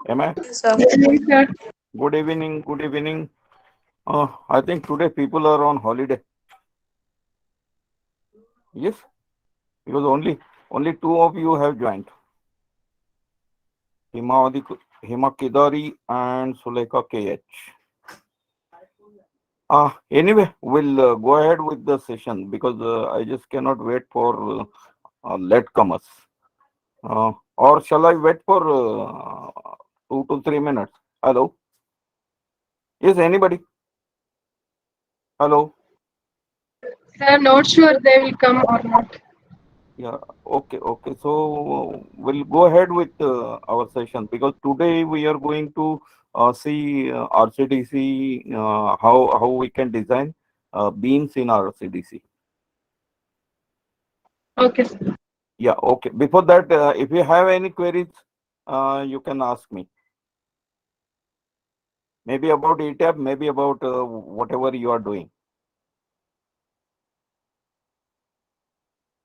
Am I? So, Sir. Good evening. Good evening. I think today people are on holiday. Yes, because only two of you have joined. Hima Kidari and Suleka KH. Anyway, we'll go ahead with the session because I just cannot wait for latecomers. Or shall I wait for 2 to 3 minutes? Hello? Yes, anybody? Hello? Sir, I'm not sure they will come or not. Yeah, okay. So we'll go ahead with our session because today we are going to see RCDC, how we can design beams in RCDC. Okay, sir. Yeah, okay. Before that, if you have any queries, you can ask me. Maybe about ETAP, maybe about whatever you are doing.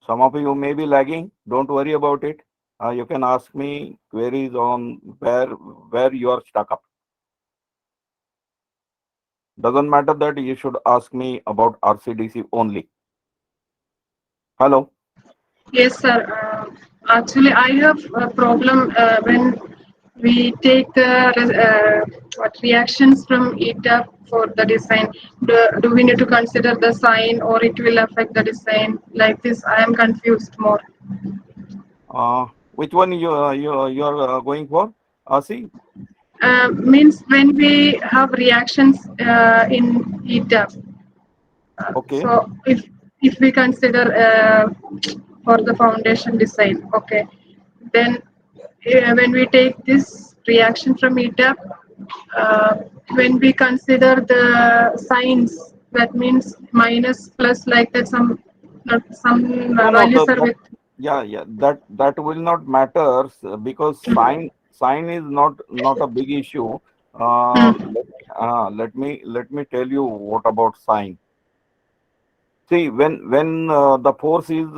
Some of you may be lagging. Don't worry about it. You can ask me queries on where you are stuck up. Doesn't matter that you should ask me about RCDC only. Hello. Yes, sir. Actually, I have a problem when we take the what reactions from ETAP for the design. Do we need to consider the sign or it will affect the design? Like this, I am confused more. Which one you are going for? See. Means when we have reactions in ETAP. Okay. So if we consider for the foundation design, okay, then when we take this reaction from ETAP, uh, when we consider the signs, that means minus plus like that, some No. values are with. Yeah. That will not matter because sign is not a big issue. Mm. Let me tell you what about sign. See, when the force is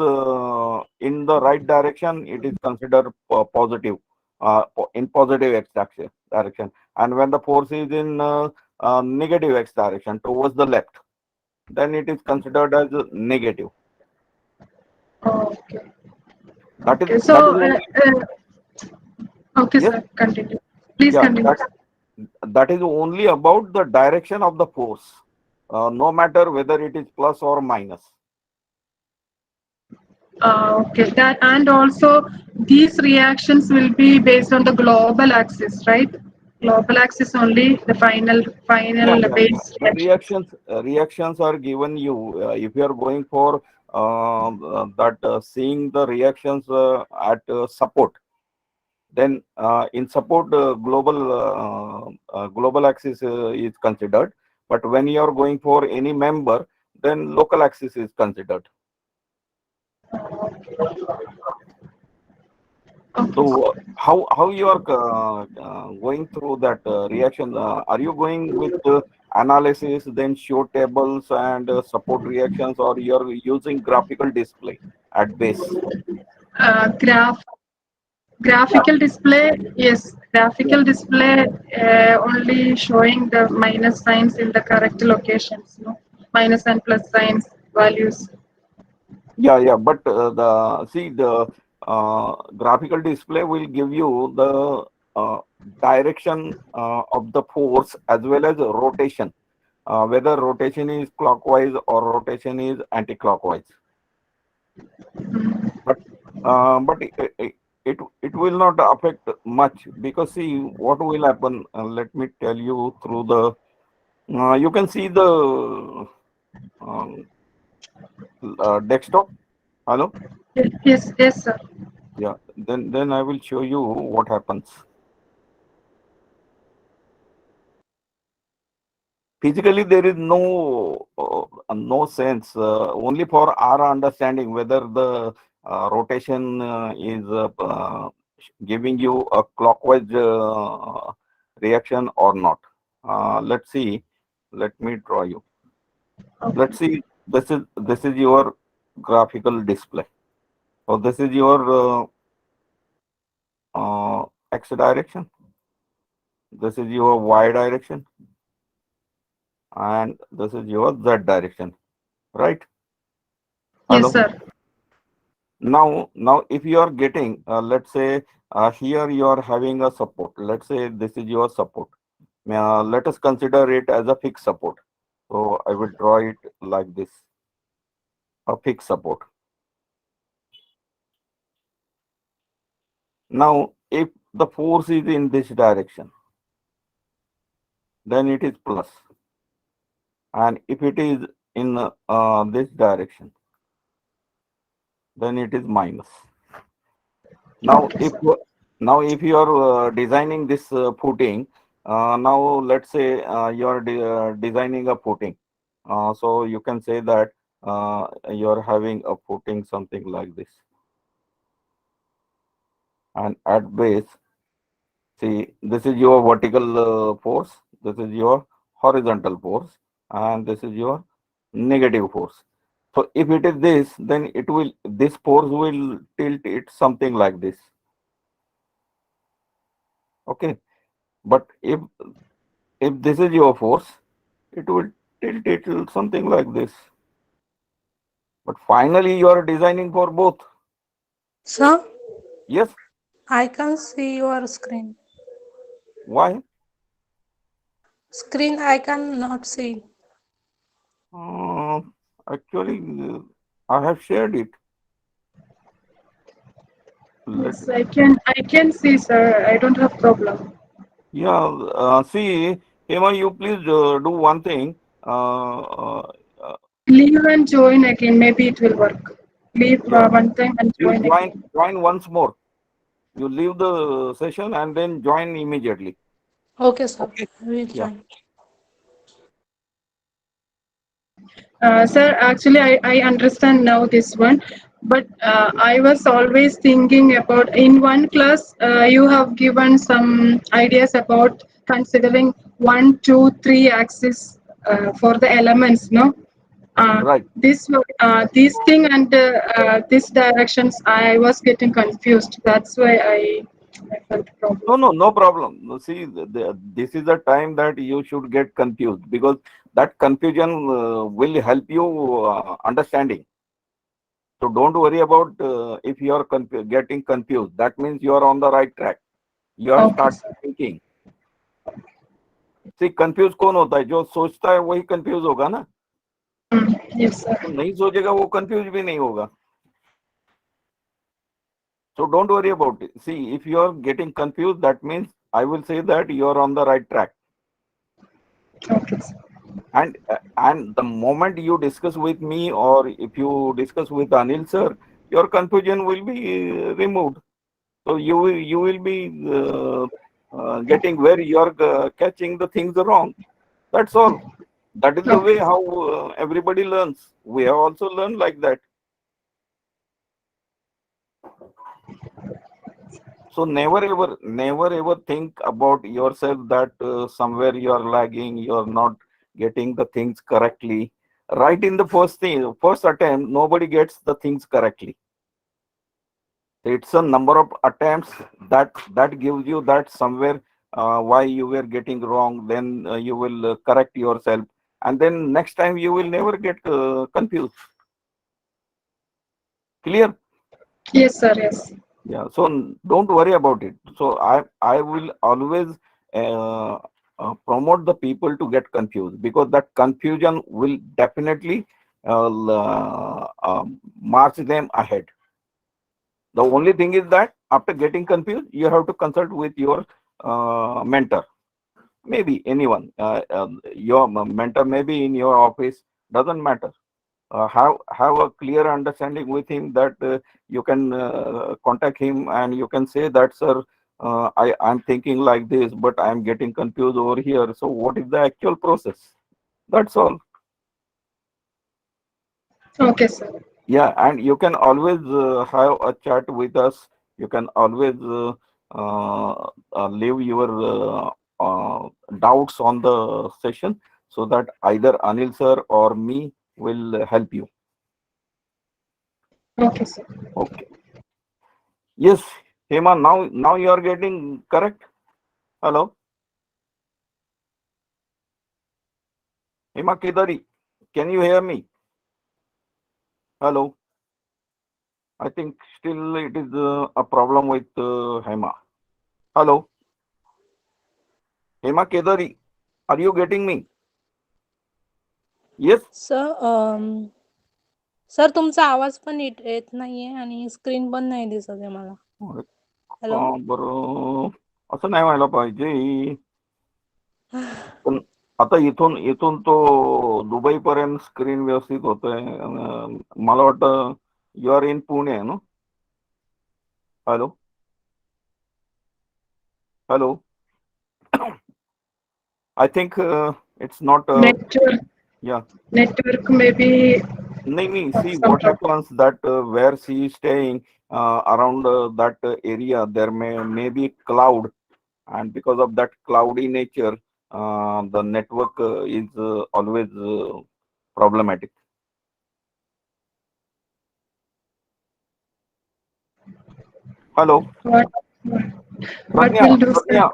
in the right direction, it is considered positive, in positive direction, and when the force is in negative x direction towards the left, then it is considered as negative. Okay. That is Okay. that So is only okay, yes, sir. Continue. Please yeah. continue. That is only about the direction of the force, no matter whether it is plus or minus. Okay, that and also these reactions will be based on the global axis, right? Global axis only the final base reaction. Reactions are given you if you are going for that seeing the reactions at support, then in support global axis is considered, but when you are going for any member, then local axis is considered. So Okay. how you are going through that reaction? Are you going with analysis, then show tables and support reactions, or you are using graphical display at base? Graph Yeah, graphical display, yes, yeah, graphical display only showing the minus signs in the correct locations, no? Minus and plus signs values. yeah. But the graphical display will give you the direction of the force as well as rotation, whether rotation is clockwise or rotation is anti-clockwise. But it will not affect much because see what will happen. Let me tell you through the. You can see the um, desktop. Hello. Yes, yes, sir. Yeah. Then I will show you what happens. Physically, there is no sense. Only for our understanding whether the rotation is giving you a clockwise reaction or not. Let's see. Let me draw you. Let's Okay. see. This is your graphical display. So this is your x direction. this is your y direction, and this is your z direction, right? Yes, Hello. sir. Now, if you are getting, let's say, here you are having a support. Let's say this is your support. Let us consider it as a fixed support. So I will draw it like this, a fixed support. Now, if the force is in this direction, then it is plus, and if it is in this direction, then it is minus. Now, Okay, if sir. if you are designing this footing, now let's say you are designing a footing. So you can say that you are having a footing something like this, and at base, see, this is your vertical force, this is your horizontal force, and this is your negative force. So if it is this, then it will, this force will tilt it something like this. Okay. But if this is your force, it will tilt it to something like this. But finally you are designing for both. Sir, Yes. I can see your screen. Why? Screen I can not see. Uh, Actually, I have shared it. Let, Yes, I can see, sir. I don't have problem. yeah, see, Hema, you please do one thing. Uh, Leave and join again. Maybe it will work. Leave yeah, one time and you join again. join once more. You leave the session and then join immediately. Okay, sir. Okay. I will Yeah. join. Sir, actually, I understand now this one, but I was always thinking about in one class, you have given some ideas about considering one, two, three axis for the elements, no? Right. This thing and this directions, I was getting confused. That's why I felt problem. No problem. No, see, this is a time that you should get confused, because that confusion will help you understanding. So don't worry about if you are getting confused. That means you are on the right track. You are Okay, start sir. thinking. See, confused कौन होता है? जो सोचता है वही confused होगा ना. Yes, sir. जो नहीं सोचेगा वो confused भी नहीं होगा. So don't worry about it. See, if you are getting confused, that means I will say that you are on the right track. Okay, sir. And the moment you discuss with me, or if you discuss with Anil sir, your confusion will be removed. So you will be getting where you are catching the things wrong. That's all. That is the way Okay. how everybody learns. We have also learned like that. So never ever think about yourself that somewhere you are lagging, you are not getting the things correctly. Right in the first attempt, nobody gets the things correctly. It's a number of attempts that gives you that somewhere why you were getting wrong. Then you will correct yourself, and then next time you will never get confused. Clear? Yes, sir. Yes. Yeah, so don't worry about it. So I will always uh, promote the people to get confused, because that confusion will definitely march them ahead. The only thing is that after getting confused, you have to consult with your mentor, maybe anyone. Your mentor may be in your office, doesn't matter. Have a clear understanding with him that you can contact him and you can say that, sir, I'm thinking like this, but I'm getting confused over here. So what is the actual process? That's all. Okay, sir. Yeah, and you can always have a chat with us. You can always leave your doubts on the session, so that either Anil sir or me will help you. Okay, sir. Okay. Yes, Hema, now you are getting correct. Hello. Hema Kedari, can you hear me? Hello. I think still it is a problem with Hema. Hello. Hema Kedari, are you getting me? Yes. Sir sir तुमचा आवाज पण येत नाहीये आणि screen पण नाही दिसत आहे मला. हॅलो. बरं असं नाही व्हायला पाहिजे. पण आता इथून इथून तो दुबई पर्यंत स्क्रीन व्यवस्थित होतंय. मला वाटतं यू आर इन पुणे ना. Hello hello. I think it's not. Yeah. Network maybe Nahi, of see some what trouble. happens that where she is staying around that area, there may be cloud, and because of that cloudy nature, the network is always problematic. Hello, What Pradnya, will do, sir?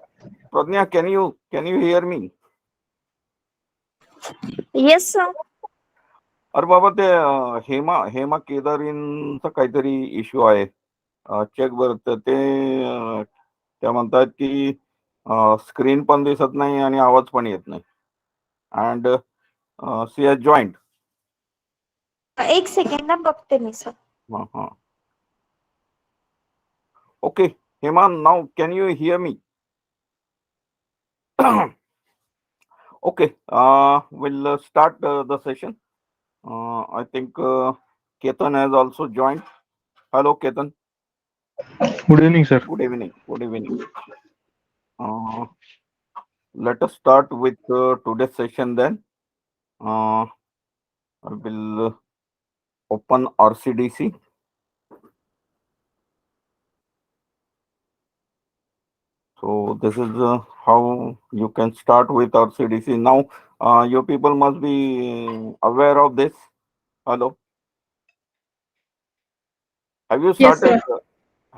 Pradnya, can you hear me? Yes, sir. अरे बाबा ते हेमा केदारींचा काहीतरी issue आहे. Check बर ते त्या म्हणतात की screen पण दिसत नाही आणि आवाज पण येत नाही. And she has joined. एक सेकंड बघते मी sir. Okay Hema, now can you hear me? Okay, we'll start the session. I think Ketan has also joined. Hello, Ketan. Good evening, sir. Good evening. Good evening. Let us start with today's session then. I will open RCDC. So this is how you can start with RCDC. Now, you people must be aware of this. Hello. Have you Yes, started? sir.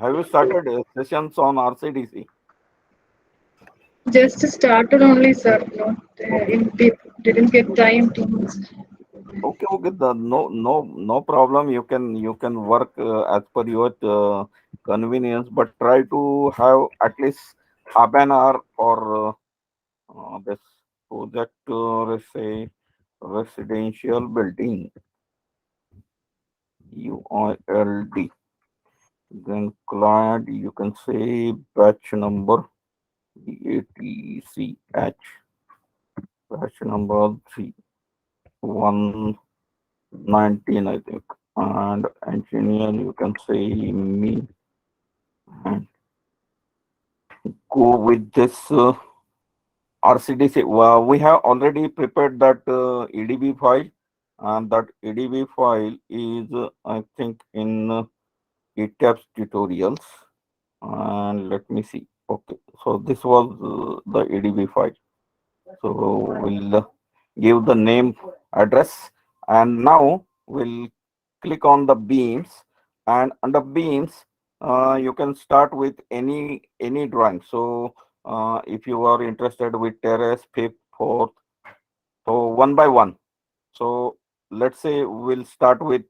Have you started sessions on RCDC? Just started only, sir. Not in deep. Didn't get time to. Okay, okay. No problem. You can work as per your convenience, but try to have at least half an hour for this project. Let's say residential building, UILD. Then client, you can say batch number BATCH, batch number 119, I think. And engineer, you can say me. And go with this RCDC. Well, we have already prepared that EDB file, and that EDB file is, I think, in ETABS tutorials. And let me see. Okay, so this was the EDB file. So we'll give the name, address, and now we'll click on the beams, and under beams you can start with any drawing. So if you are interested with terrace, fifth, fourth, so one by one. So let's say we'll start with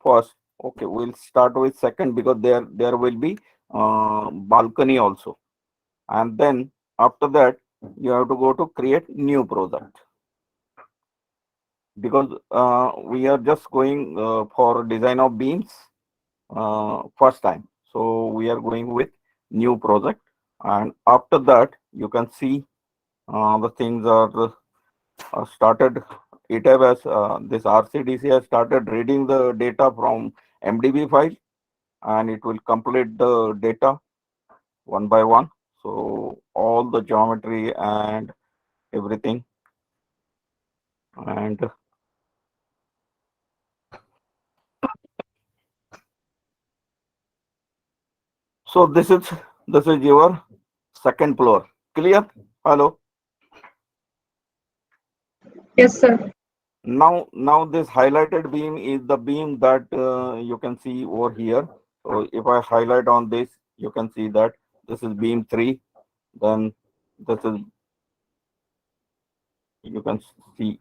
first. Okay, we'll start with second because there will be balcony also, and then after that you have to go to create new project, because we are just going for design of beams first time. So we are going with new project, and after that you can see the things are started. It has this RCDC has started reading the data from MDB file, and it will complete the data one by one. So all the geometry and everything, and so this is your second floor. Clear? Hello. Yes, sir. Now this highlighted beam is the beam that you can see over here. So if I highlight on this, you can see that this is beam 3. Then this is You can see.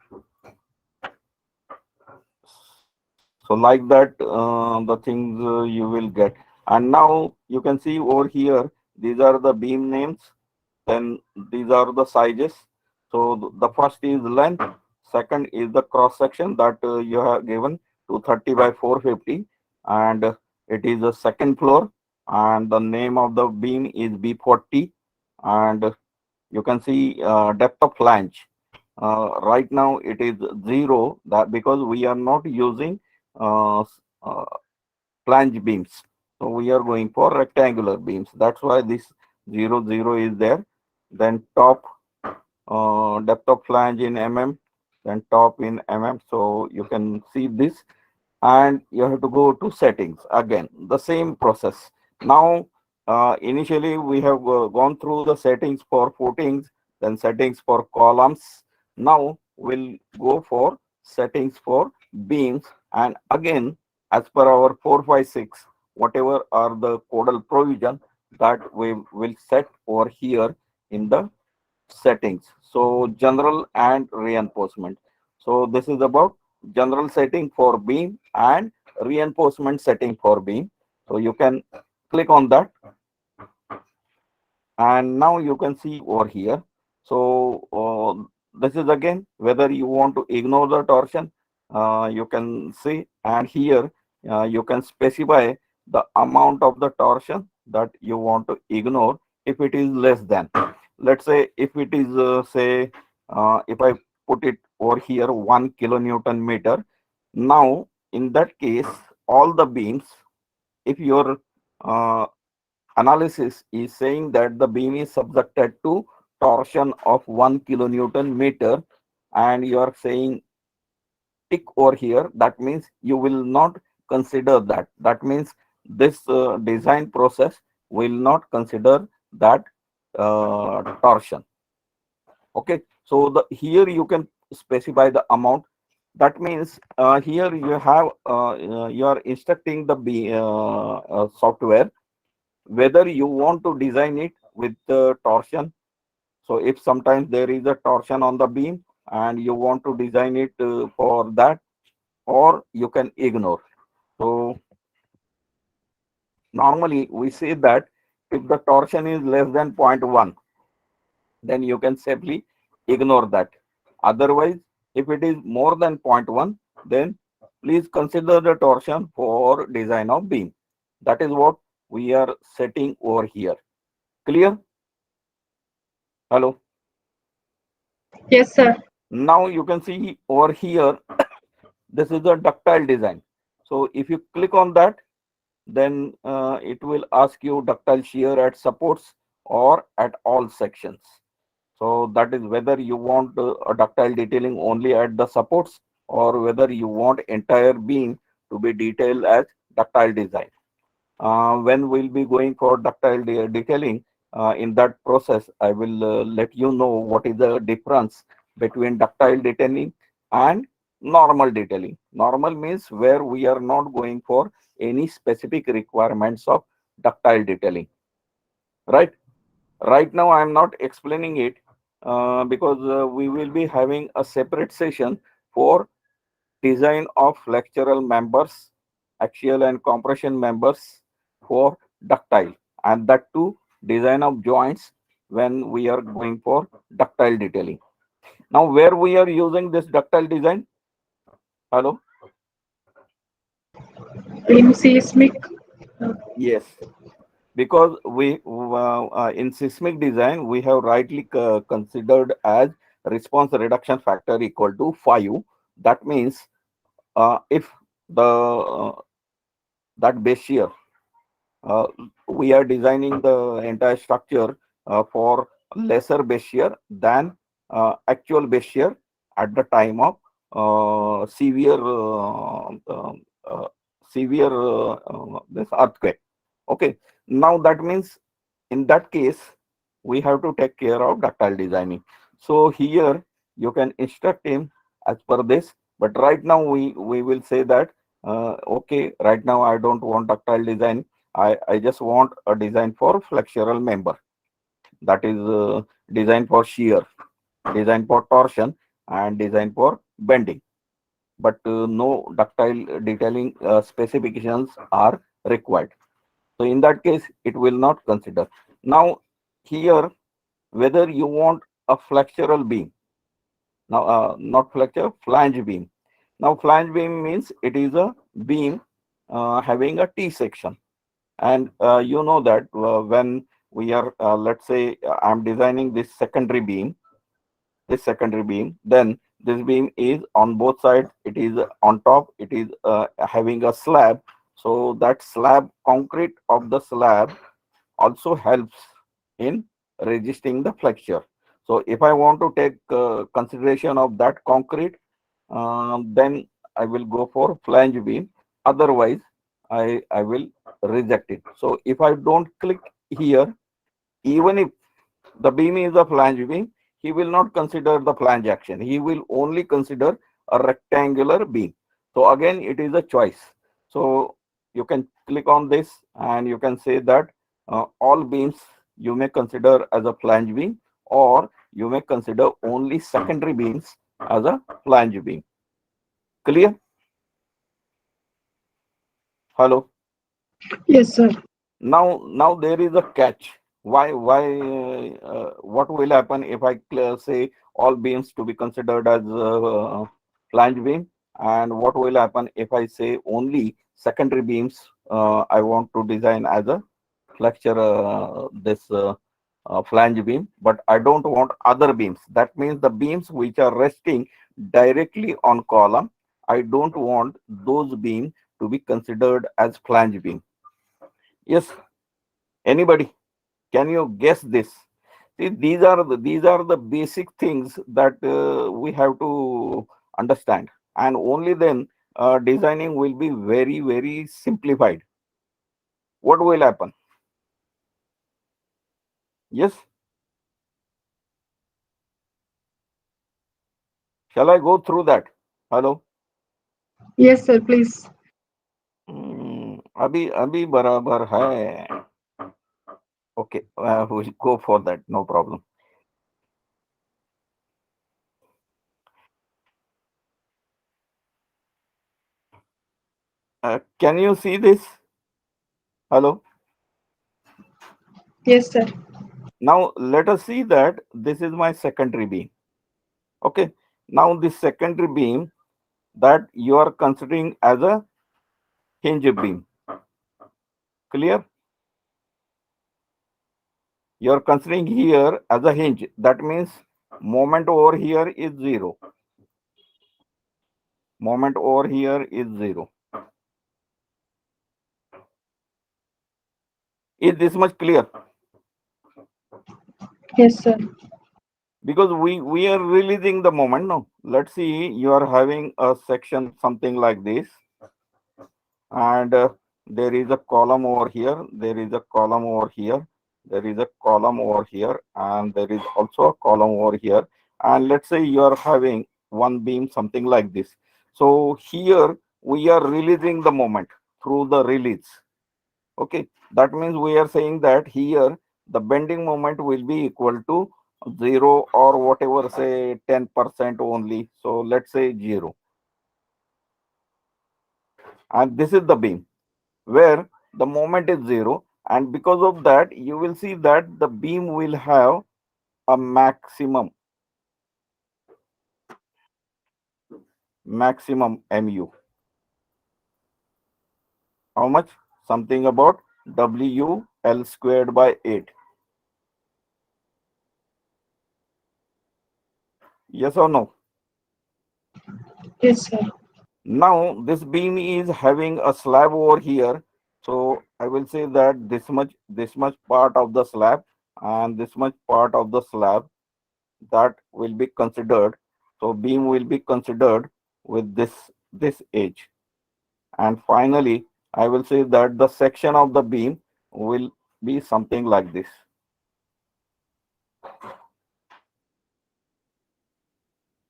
So like that, the things you will get. And now you can see over here, these are the beam names. Then these are the sizes. So the first is length. Second is the cross section that you have given 230 by 450. And it is the second floor. And the name of the beam is B40. And you can see depth of flange. Right now it is 0, that because we are not using flange beams. So we are going for rectangular beams. That's why this 0 is there. Then top depth of flange in mm, then top in mm. So you can see this, and you have to go to settings again. The same process. Now, initially we have gone through the settings for footings, then settings for columns. Now we'll go for settings for beams, and again, as per our 456, whatever are the codal provision that we will set over here in the settings. So general and reinforcement. So this is about general setting for beam and reinforcement setting for beam. So you can click on that, and now you can see over here. So this is again whether you want to ignore the torsion, you can see, and here you can specify the amount of the torsion that you want to ignore. If it is less than, let's say if it is say if I put it over here 1 kilonewton meter, now in that case all the beams, if your uh, analysis is saying that the beam is subjected to torsion of 1 kilonewton meter, and you are saying tick over here, that means you will not consider that. That means this design process will not consider that torsion. Okay, so the here you can specify the amount. That means here you have you are instructing the software whether you want to design it with the torsion. So if sometimes there is a torsion on the beam and you want to design it for that, or you can ignore. So normally we say that if the torsion is less than 0.1, then you can simply ignore that. Otherwise, if it is more than 0.1, then please consider the torsion for design of beam. That is what we are setting over here. Clear? Hello. Yes, sir. Now you can see over here, this is a ductile design. So if you click on that, then it will ask you ductile shear at supports or at all sections. So that is whether you want a ductile detailing only at the supports, or whether you want entire beam to be detailed as ductile design. When we'll be going for ductile detailing, in that process, I will let you know what is the difference between ductile detailing and normal detailing. Normal means where we are not going for any specific requirements of ductile detailing, right? Right now, I am not explaining it because we will be having a separate session for design of flexural members, axial and compression members for ductile, and that too design of joints when we are going for ductile detailing. Now, where we are using this ductile design? Hello? In seismic. Yes, because we in seismic design we have rightly considered as response reduction factor equal to 5. That means if the that base shear, uh, we are designing the entire structure for lesser base shear than actual base shear at the time of severe this earthquake. Okay, now that means in that case we have to take care of ductile designing. So here you can instruct him as per this, but right now we will say that okay, right now I don't want ductile design. I just want a design for flexural member, that is design for shear, design for torsion, and design for bending, but no ductile detailing specifications are required. So in that case, it will not consider. Now here, whether you want a flexural beam, now not flexure, flange beam. Now flange beam means it is a beam having a T section, and you know that when we are, let's say, I'm designing this secondary beam, then this beam is on both sides, it is on top, it is having a slab. So that slab, concrete of the slab also helps in resisting the flexure. So if I want to take consideration of that concrete, then I will go for flange beam. Otherwise, I will reject it. So if I don't click here, even if the beam is a flange beam, he will not consider the flange action. He will only consider a rectangular beam. So again, it is a choice. So you can click on this and you can say that all beams you may consider as a flange beam, or you may consider only secondary beams as a flange beam. Clear? Hello. Yes, sir. Now there is a catch. Why? What will happen if I say all beams to be considered as flange beam, and what will happen if I say only secondary beams I want to design as a flexure this flange beam, but I don't want other beams. That means the beams which are resting directly on column, I don't want those beams to be considered as flange beam. Yes, anybody? Can you guess this? See, these are the basic things that we have to understand, and only then designing will be very simplified. What will happen? Yes. Shall I go through that? Hello. Yes, sir, please. अभी अभी बराबर है. Okay, we'll go for that. No problem. Can you see this? Hello. Yes, sir. Now let us see that this is my secondary beam. Okay. Now this secondary beam that you are considering as a hinge beam. Clear? You are considering here as a hinge. That means moment over here is 0. Moment over here is 0. Is this much clear? Yes, sir. Because we are releasing the moment. No, let's see, you are having a section something like this, and there is a column over here, there is a column over here, there is a column over here, and there is also a column over here. And let's say you are having one beam something like this. So here we are releasing the moment through the release. Okay, that means we are saying that here the bending moment will be equal to 0, or whatever, say 10% only. So let's say 0. And this is the beam where the moment is 0. And because of that, you will see that the beam will have a maximum mu. How much? Something about WL squared by 8. Yes or no? Yes, sir. Now this beam is having a slab over here. So I will say that this much part of the slab and this much part of the slab, that will be considered. So beam will be considered with this edge. And finally, I will say that the section of the beam will be something like this.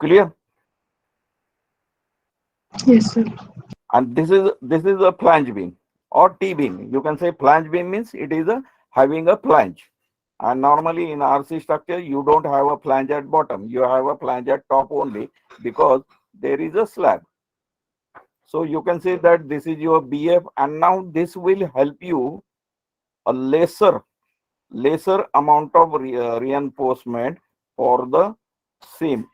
Clear? Yes, sir. And this is a flange beam or T beam. You can say flange beam means it is a having a flange. And normally in RC structure, you don't have a flange at bottom. You have a flange at top only because there is a slab. So you can say that this is your BF, and now this will help you a lesser amount of reinforcement for the seam.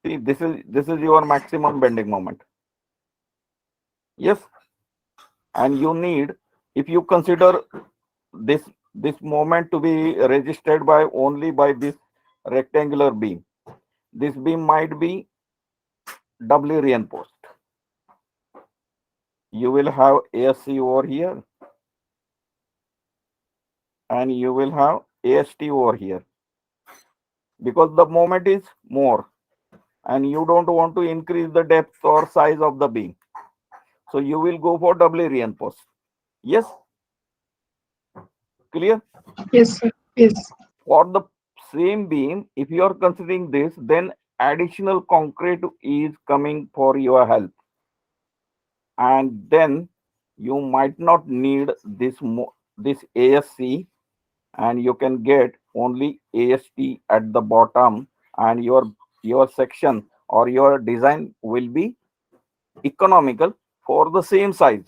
See, this is your maximum bending moment. Yes, and you need, if you consider this moment to be registered by only by this rectangular beam, this beam might be doubly reinforced. You will have ASC over here, and you will have AST over here, because the moment is more and you don't want to increase the depth or size of the beam. So you will go for doubly reinforced. Yes, clear? Yes, sir. Yes. For the same beam, if you are considering this, then additional concrete is coming for your help. And then you might not need this ASC, and you can get only AST at the bottom, and your section or your design will be economical for the same size.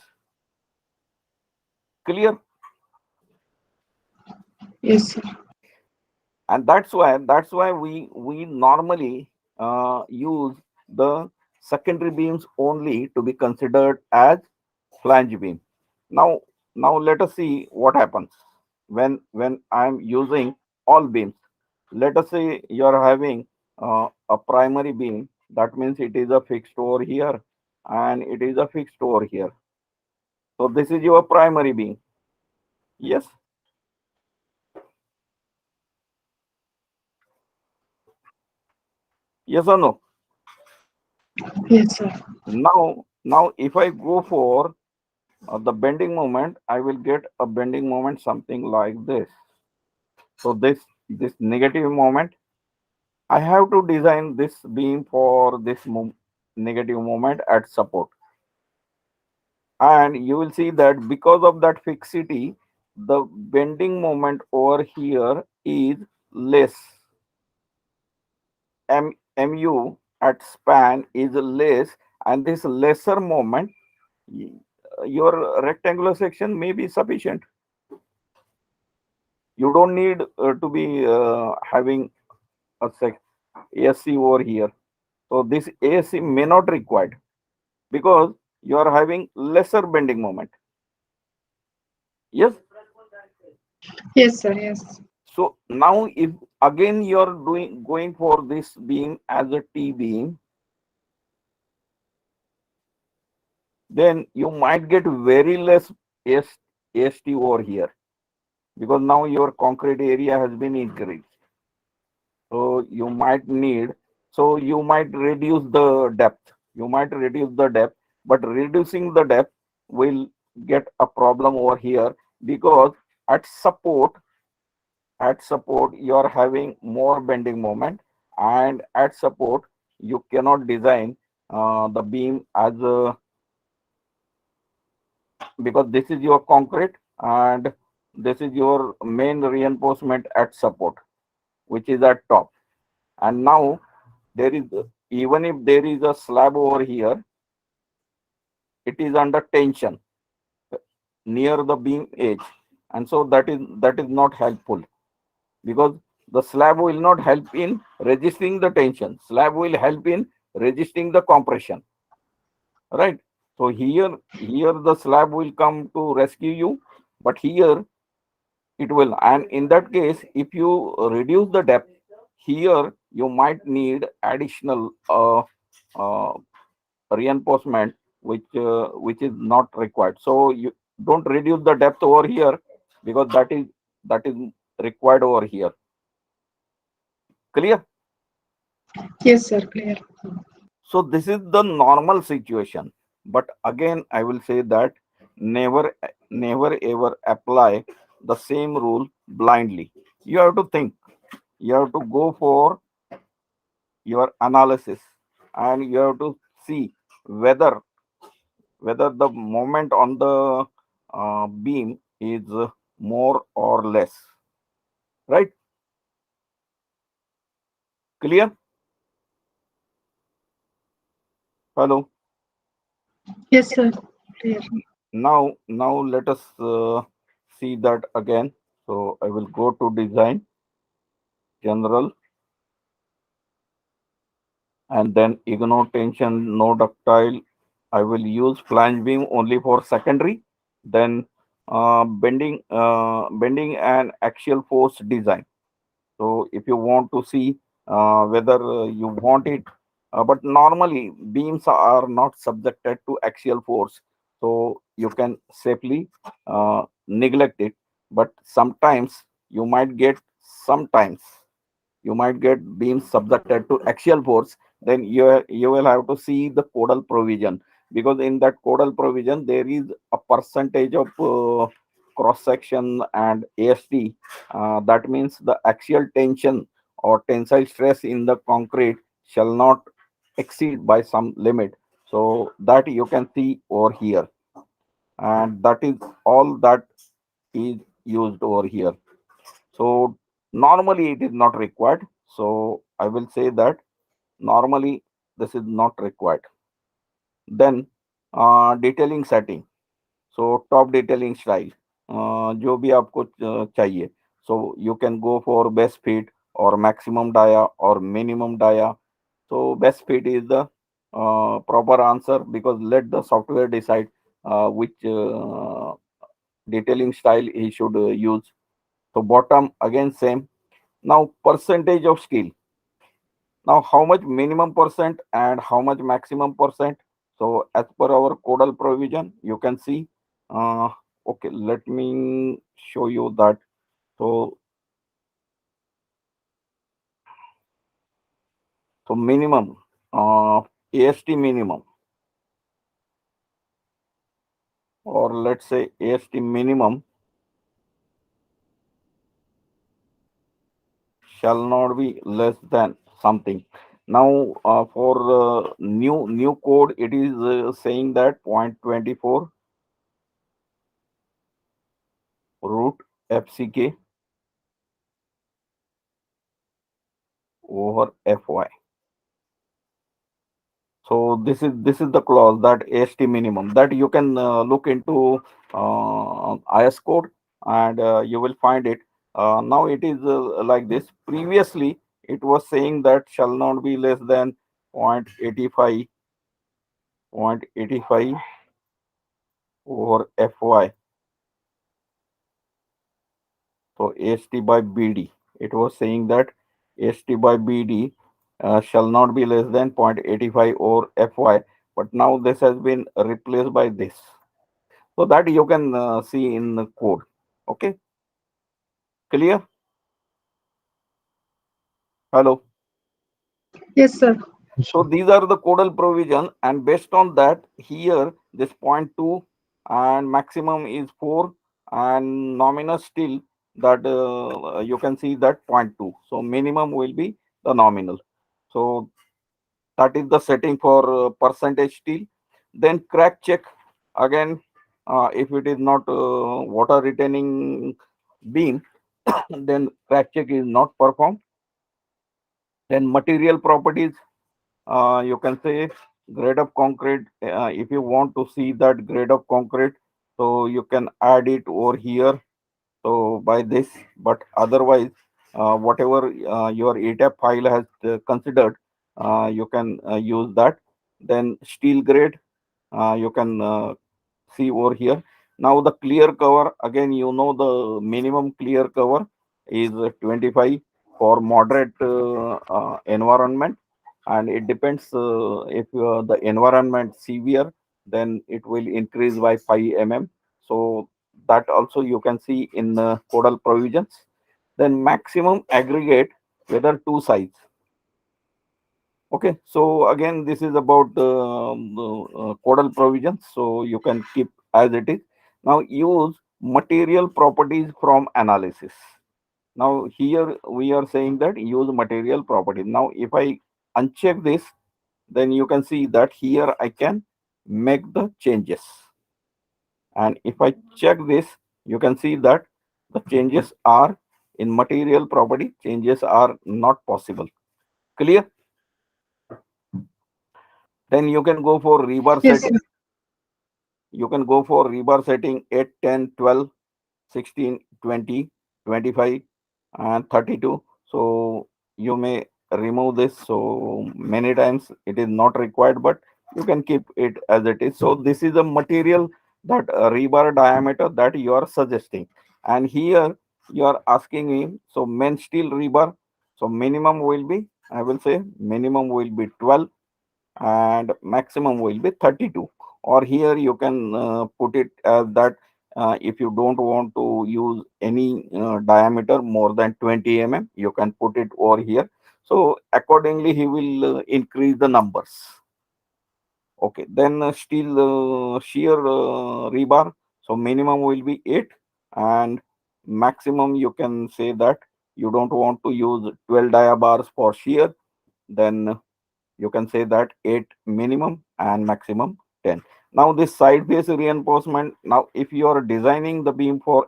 Clear? Yes, sir. And that's why we normally use the secondary beams only to be considered as flange beam. Now let us see what happens when I'm using all beams. Let us say you're having a primary beam. That means it is a fixed over here and it is a fixed over here. So this is your primary beam. Yes. Yes or no? Yes, sir. Now if I go for the bending moment, I will get a bending moment something like this. So this negative moment, I have to design this beam for this negative moment at support. And you will see that because of that fixity, the bending moment over here is less. Mu at span is less, and this lesser moment, your rectangular section may be sufficient. You don't need to be having a ASC over here. So this ASC may not required because you are having lesser bending moment. Yes. Yes, sir. Yes. So now if again you are going for this beam as a T beam, then you might get very less AST over here, because now your concrete area has been increased. So you might need, so you might reduce the depth. You might reduce the depth, but reducing the depth will get a problem over here, because at support you are having more bending moment, and at support you cannot design the beam as a, because this is your concrete and this is your main reinforcement at support, which is at top. And now there is, even if there is a slab over here, it is under tension near the beam edge, and so that is not helpful, because the slab will not help in resisting the tension. Slab will help in resisting the compression, right? So here the slab will come to rescue you, but here it will. And in that case, if you reduce the depth here, you might need additional uh, reinforcement, which is not required. So you don't reduce the depth over here, because that is required over here. Clear? Yes, sir. Clear. So this is the normal situation. But again, I will say that never ever apply the same rule blindly. You have to think. You have to go for your analysis, and you have to see whether the moment on the beam is more or less. right? Clear? Hello. Yes, sir. Clear. Now let us see that again. So I will go to design, general, and then ignore tension, no ductile. I will use flange beam only for secondary. Then bending and axial force design. So if you want to see whether you want it, but normally beams are not subjected to axial force, so you can safely neglect it. But sometimes you might get beams subjected to axial force. Then you will have to see the codal provision, because in that codal provision there is a percentage of cross section and AST. That means the axial tension or tensile stress in the concrete shall not exceed by some limit. So that you can see over here, and that is all that is used over here. So normally it is not required. So I will say that normally this is not required. Then detailing setting. So top detailing style, जो भी आपको चाहिए. So you can go for best fit or maximum dia or minimum dia. So best fit is the proper answer, because let the software decide which detailing style he should use. So bottom again same. Now percentage of steel. Now how much minimum percent and how much maximum percent? So as per our codal provision, you can see. Uh, okay, let me show you that. So minimum, AST minimum, or let's say AST minimum shall not be less than something. Now for new code, it is saying that 0.24 root FCK over FY. So this is the clause, that AST minimum, that you can look into IS code, and you will find it. Now it is like this. Previously, it was saying that shall not be less than 0.85 over FY. So AST by BD. It was saying that AST by BD shall not be less than 0.85 over FY. But now this has been replaced by this. So that you can see in the code. Okay. Clear? Hello. Yes, sir. So these are the codal provision, and based on that, here this 0.2 and maximum is 4, and nominal still that you can see that 0.2. So minimum will be the nominal. So that is the setting for percentage steel. Then crack check again. If it is not water retaining beam, then crack check is not performed. Then material properties, you can say grade of concrete. If you want to see that grade of concrete, so you can add it over here. So by this, but otherwise, whatever your ETAP file has considered, you can use that. Then steel grade, you can see over here. Now the clear cover, again, you know the minimum clear cover is 25 for moderate environment, and it depends if the environment severe, then it will increase by 5 mm. So that also you can see in codal provisions. Then maximum aggregate, whether two sides. Okay, so again, this is about the codal provisions, so you can keep as it is. Now use material properties from analysis. Now here we are saying that use material properties. Now if I uncheck this, then you can see that here I can make the changes. And if I check this, you can see that the changes are In material property, changes are not possible. Clear? Then you can go for rebar Yes, setting. You can go for rebar setting 8, 10, 12, 16, 20, 25, and 32. So you may remove this. So many times it is not required, but you can keep it as it is. So this is a material that rebar diameter that you are suggesting. And here you are asking me, so main steel rebar. So minimum will be, I will say minimum will be 12 and maximum will be 32. Or here you can put it as that if you don't want to use any diameter more than 20 you can put it over here. So accordingly he will increase the numbers. Okay, then steel shear rebar. So minimum will be 8 and maximum you can say that you don't want to use 12 dia bars for shear, then you can say that 8 minimum and maximum 10. Now this side face reinforcement, now if you are designing the beam for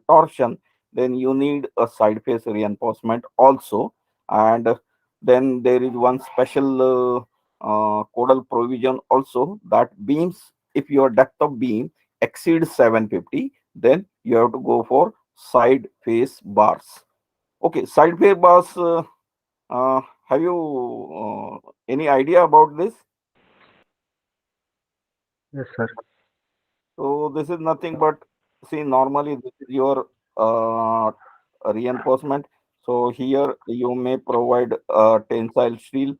torsion, then you need a side face reinforcement also. And then there is one special codal provision also, that beams, if your depth of beam exceeds 750, then you have to go for side face bars. Okay, side face bars, have you any idea about this? Yes, sir. So this is nothing but, see, normally this is your reinforcement. So here you may provide tensile steel.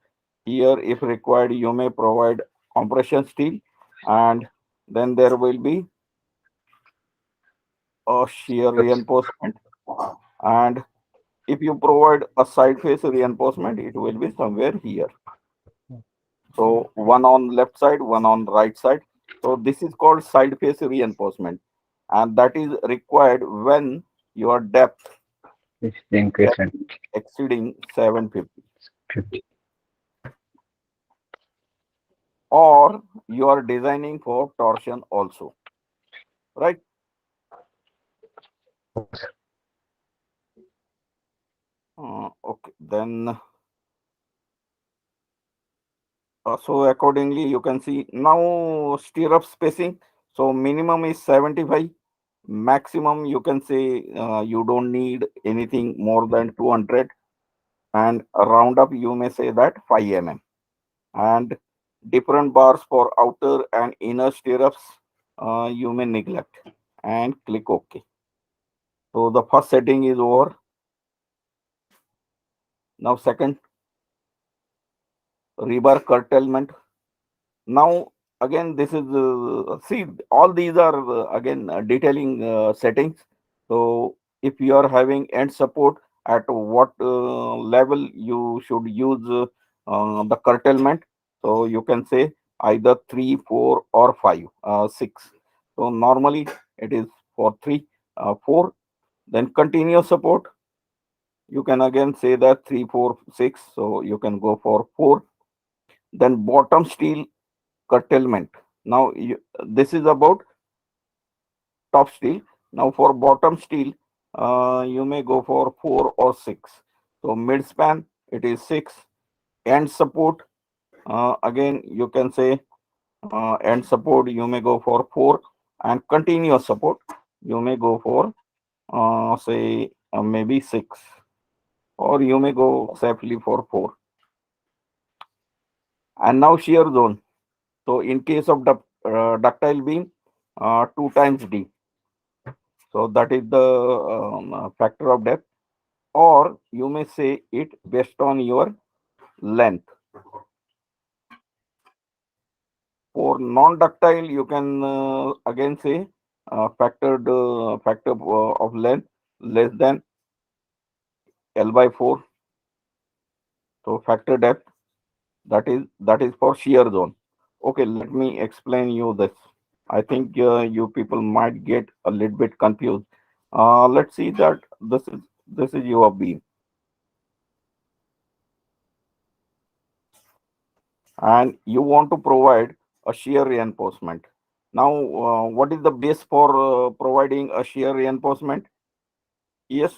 Here, if required, you may provide compression steel, and then there will be a shear reinforcement. And if you provide a side face reinforcement, it will be somewhere here. So one on left side, one on right side. So this is called side face reinforcement, and that is required when your depth It's the increase and exceeding 750, 50. or you are designing for torsion also, right? Okay, then so accordingly you can see now stirrup spacing. So minimum is 75, maximum you can say you don't need anything more than 200, and round up you may say that 5 and different bars for outer and inner stirrups you may neglect and click OK. So the first setting is over. Now second, rebar curtailment. Now again this is see, all these are again detailing settings. So if you are having end support, at what level you should use the curtailment. So you can say either 3, 4 or 5, 6. So normally it is for 3, 4. Then continuous support, you can again say that 3, 4, 6. So you can go for 4. Then bottom steel curtailment. Now this is about top steel. Now for bottom steel, you may go for 4 or 6. So mid span it is 6. End support, again you can say end support you may go for 4, and continuous support you may go for say maybe 6, or you may go safely for 4. And now shear zone. So in case of ductile beam, 2 times D. So that is the factor of depth, or you may say it based on your length. For non-ductile, you can again say factor of length less than L by 4. So factor depth, that is for shear zone. Okay, let me explain you this. I think you people might get a little bit confused. Let's see that this is your beam, and you want to provide a shear reinforcement. Now, what is the base for providing a shear reinforcement? Yes,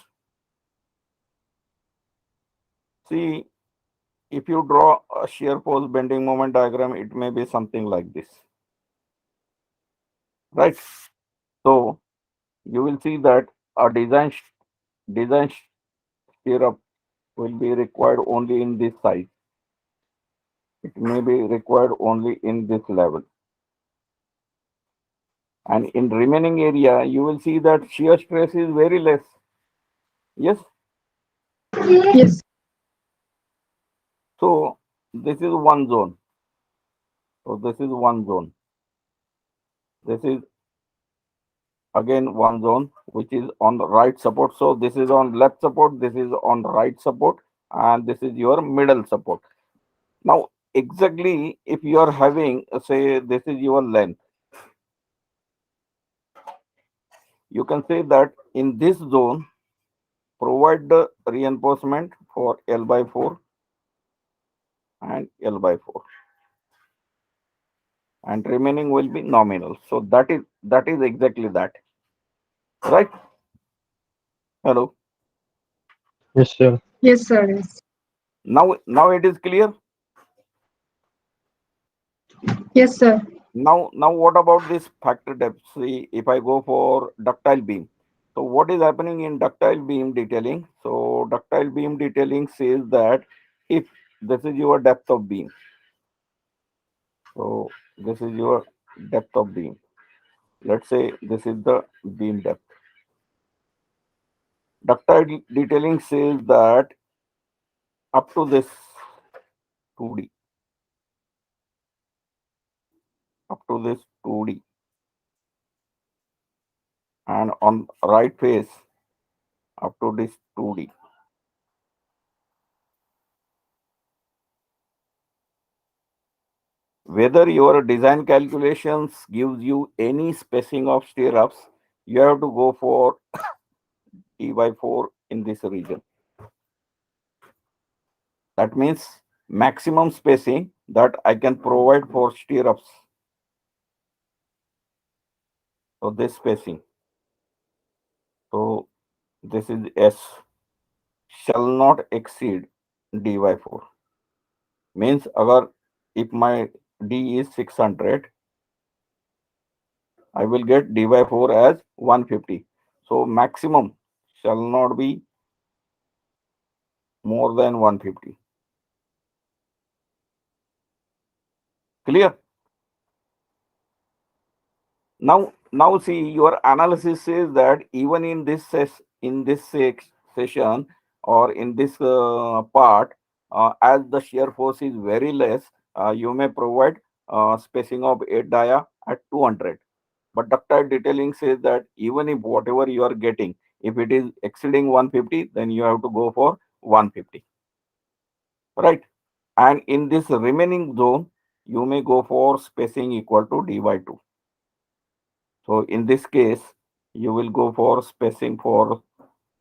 See, if you draw a shear force bending moment diagram, it may be something like this, right? So you will see that a design shear up will be required only in this size. It may be required only in this level. And in remaining area, you will see that shear stress is very less. Yes. Yes. So this is one zone. So this is one zone. This is again one zone which is on the right support. So this is on left support, this is on right support, and this is your middle support. Now exactly if you are having, say this is your length, you can say that in this zone provide the reinforcement for L by 4 and L by 4, and remaining will be nominal. So that is exactly that, right? Hello. Yes, sir. Yes, sir. Yes. Now it is clear. Yes, sir. Now what about this factor depth? See, if I go for ductile beam, so what is happening in ductile beam detailing? So ductile beam detailing says that if this is your depth of beam, so this is your depth of beam. Let's say this is the beam depth. Ductile detailing says that up to this 2D, up to this 2D, and on right face up to this 2D. Whether your design calculations gives you any spacing of stirrups, you have to go for T by 4 in this region. That means maximum spacing that I can provide for stirrups. So this spacing. So this is S shall not exceed D by 4. Means agar if my D is 600, I will get D by 4 as 150. So maximum shall not be more than 150. Clear? Now see, your analysis says that even in this session or in this part, as the shear force is very less, you may provide spacing of 8 dia at 200. But ductile detailing says that even if whatever you are getting, if it is exceeding 150, then you have to go for 150, right? And in this remaining zone, you may go for spacing equal to D by 2. So in this case, you will go for spacing for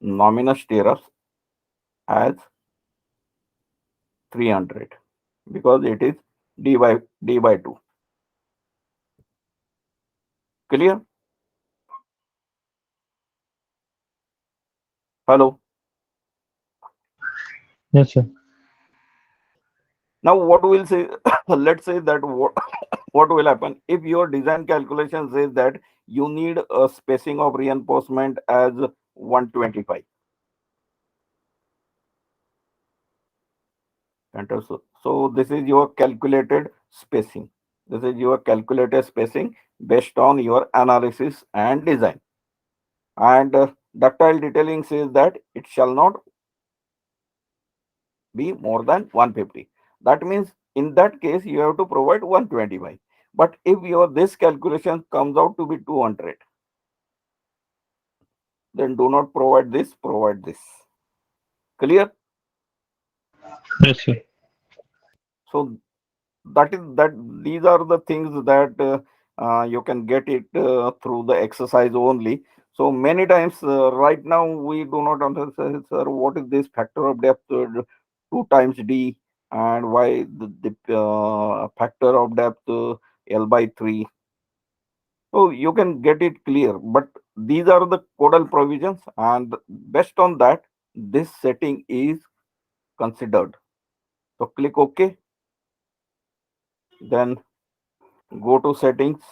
nominal stirrups as 300 because it is D by 2. Clear? Hello. Yes, sir. Now what will say? Let's say that what will happen if your design calculation says that you need a spacing of reinforcement as 125. Enter. So this is your calculated spacing. This is your calculated spacing based on your analysis and design. And ductile detailing says that it shall not be more than 150. That means in that case you have to provide 125. But if your this calculation comes out to be 200, then do not provide this, provide this. Clear? Yes, sir. So that these are the things that you can get it through the exercise only. So many times right now we do not understand, sir, what is this factor of depth 2 times D, and why the factor of depth L by 3. So you can get it clear, but these are the codal provisions, and based on that, this setting is considered. So click OK. Then go to settings.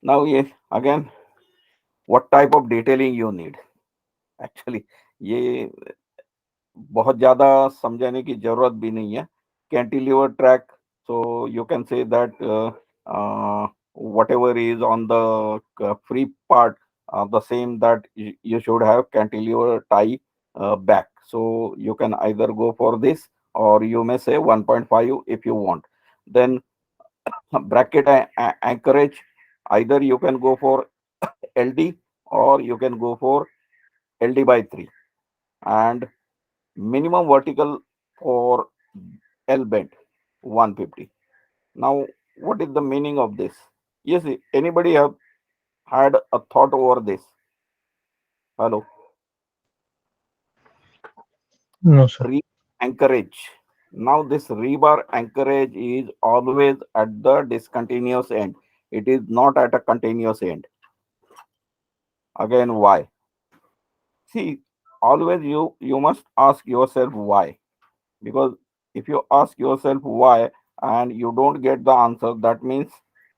Now, yes, again, what type of detailing you need? Actually, ये बहुत ज्यादा समझाने की जरूरत भी नहीं है. Cantilever track, so you can say that whatever is on the free part, the same that you should have cantilever tie back. So you can either go for this, or you may say 1.5 if you want. Then bracket anchorage, either you can go for LD or you can go for LD by 3, and minimum vertical for L bend 150. Now, what is the meaning of this? Yes, anybody have had a thought over this? Hello. No, sir. Anchorage. Now, this rebar anchorage is always at the discontinuous end. It is not at a continuous end. Again, why? See, always you must ask yourself why. Because if you ask yourself why and you don't get the answer, that means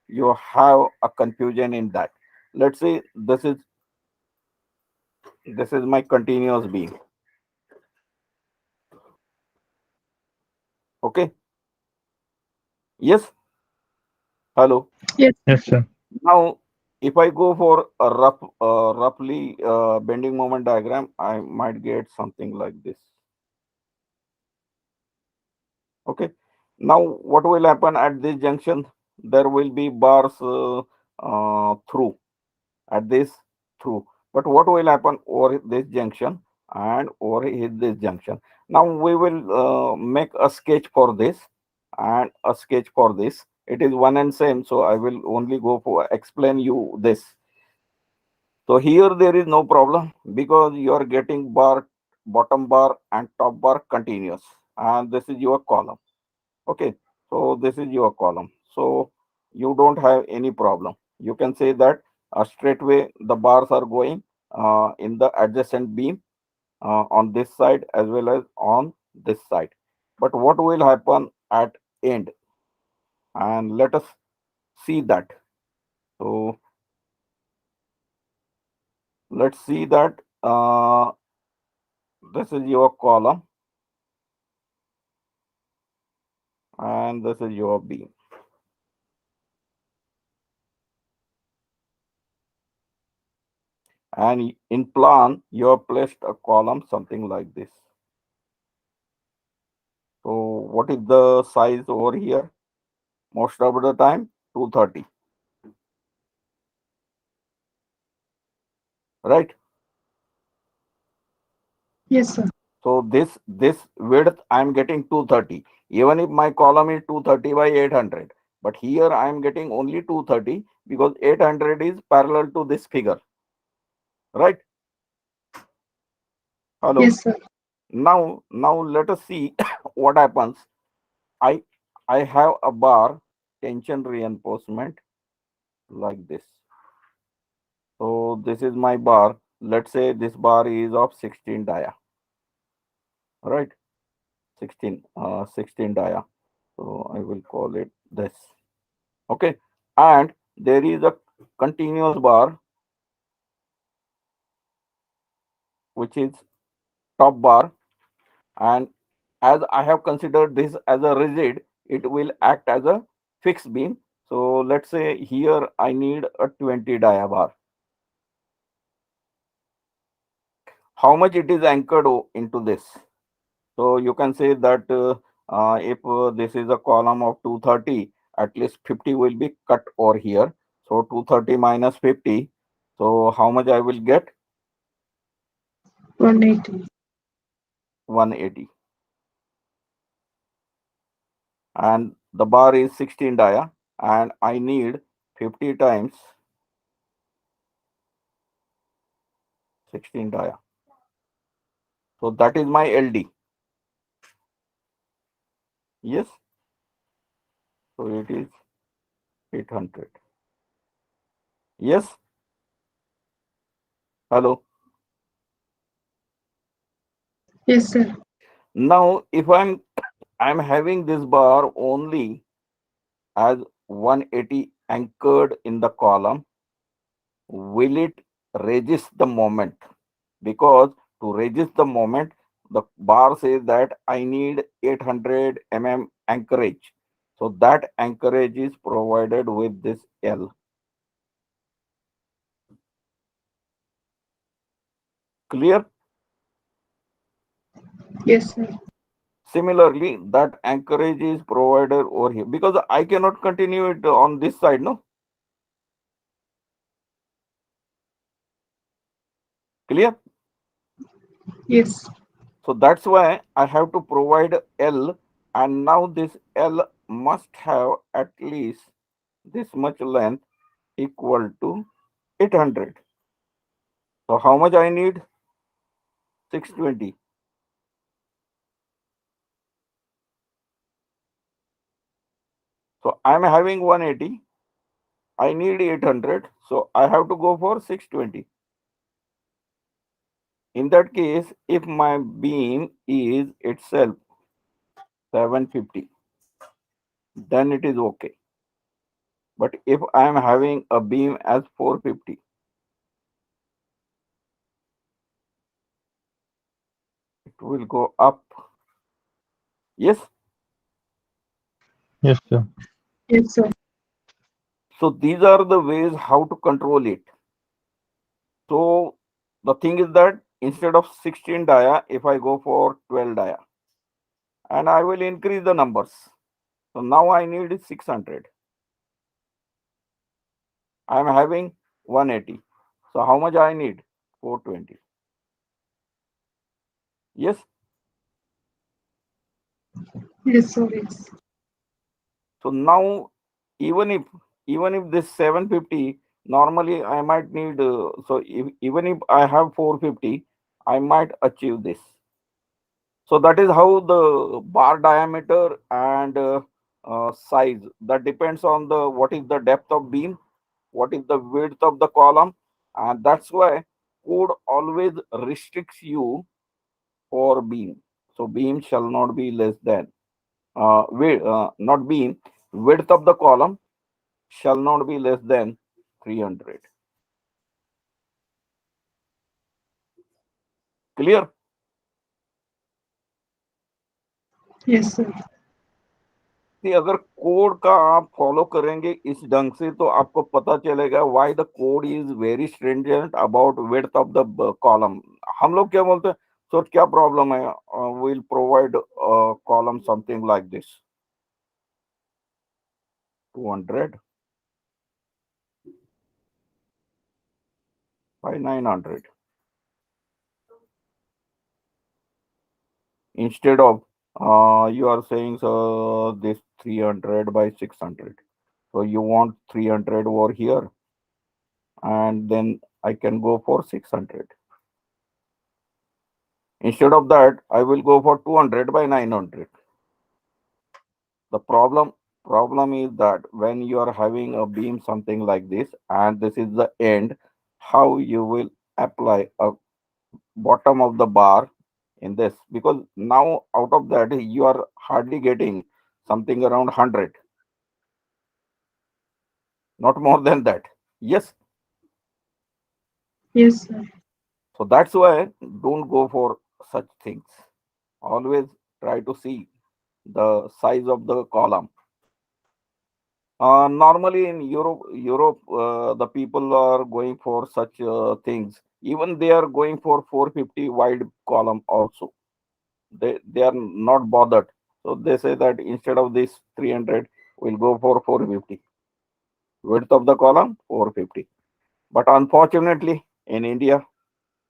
you have a confusion in that. Let's say this is my continuous beam. Okay. Yes. Hello. Yes. Yes, sir. Now, if I go for a roughly bending moment diagram, I might get something like this. Okay. Now, what will happen at this junction? There will be bars through at this through. But what will happen over this junction and over this junction? Now we will make a sketch for this and a sketch for this. It is one and same, so I will only go for explain you this. So here there is no problem because you are getting bar, bottom bar and top bar continuous, and this is your column. Okay, so this is your column. So you don't have any problem. You can say that straightway the bars are going in the adjacent beam on this side as well as on this side. But what will happen at end? And let us see that. So let's see that this is your column and this is your beam. And in plan, you have placed a column something like this. So what is the size over here? Most of the time, 230. Right? Yes, sir. So this width I am getting 230. Even if my column is 230 by 800, but here I am getting only 230 because 800 is parallel to this figure. Right? Hello. Yes, sir. Now let us see what happens. I have a bar tension reinforcement like this. So this is my bar. Let's say this bar is of 16 dia. Right? 16 dia. So I will call it this. Okay. And there is a continuous bar which is top bar, and as I have considered this as a rigid, it will act as a fixed beam. So let's say here I need a 20 dia bar. How much it is anchored into this? So you can say that if this is a column of 230, at least 50 will be cut over here. So 230 minus 50. So how much I will get? 180. 180. And the bar is 16 dia, and I need 50 times 16 dia. So that is my LD. Yes. So it is 800. Yes. Hello. Yes, sir. Now, if I'm having this bar only as 180 anchored in the column, will it resist the moment? Because to resist the moment, the bar says that I need 800 anchorage. So that anchorage is provided with this L. Clear? Yes, sir. Similarly, that anchorage is provided over here because I cannot continue it on this side, no? Clear? Yes. So that's why I have to provide L, and now this L must have at least this much length equal to 800. So how much I need? 620. So I'm having 180. I need 800. So I have to go for 620. In that case, if my beam is itself 750, then it is okay. But if I am having a beam as 450, it will go up. Yes. Yes, sir. Yes, sir. So these are the ways how to control it. So the thing is that instead of 16 dia, if I go for 12 dia, and I will increase the numbers. So now I need 600. I am having 180. So how much I need? 420. Yes. Yes, sir. Yes. So now even if this 750, normally I might need, so even if I have 450, I might achieve this. So that is how the bar diameter and size, that depends on the what is the depth of beam, what is the width of the column, and that's why code always restricts you for beam. So beam shall not be less than not beam, width of the column shall not be less than 300. Clear? Yes, sir. कि अगर code का आप follow करेंगे इस ढंग से तो आपको पता चलेगा why the code is very stringent about width of the column. हम लोग क्या बोलते हैं, सर क्या प्रॉब्लम है, will provide column something like this 200 by 900 instead of you are saying this 300 by 600. So you want 300 over here, and then I can go for 600. Instead of that, I will go for 200 by 900. The problem is that when you are having a beam something like this, and this is the end, how you will apply a bottom of the bar in this, because now out of that you are hardly getting something around 100, not more than that. Yes. Yes, sir. So that's why don't go for such things. Always try to see the size of the column. Normally in Europe, the people are going for such things. Even they are going for 450 wide column also. They are not bothered. So they say that instead of this 300, we'll go for 450. Width of the column 450. But unfortunately, in India,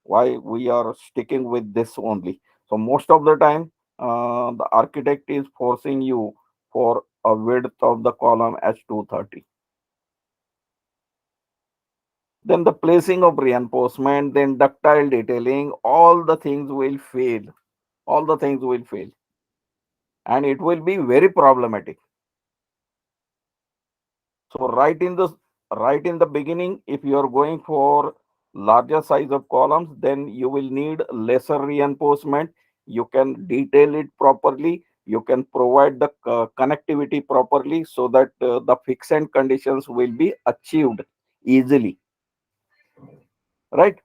why we are sticking with this only? So most of the time, the architect is forcing you for a width of the column as 230. Then the placing of reinforcement, then ductile detailing, all the things will fail. All the things will fail. And it will be very problematic. So right in the beginning, if you are going for larger size of columns, then you will need lesser reinforcement. you can detail it properly, you can provide the connectivity properly, so that the fixed conditions will be achieved easily, right?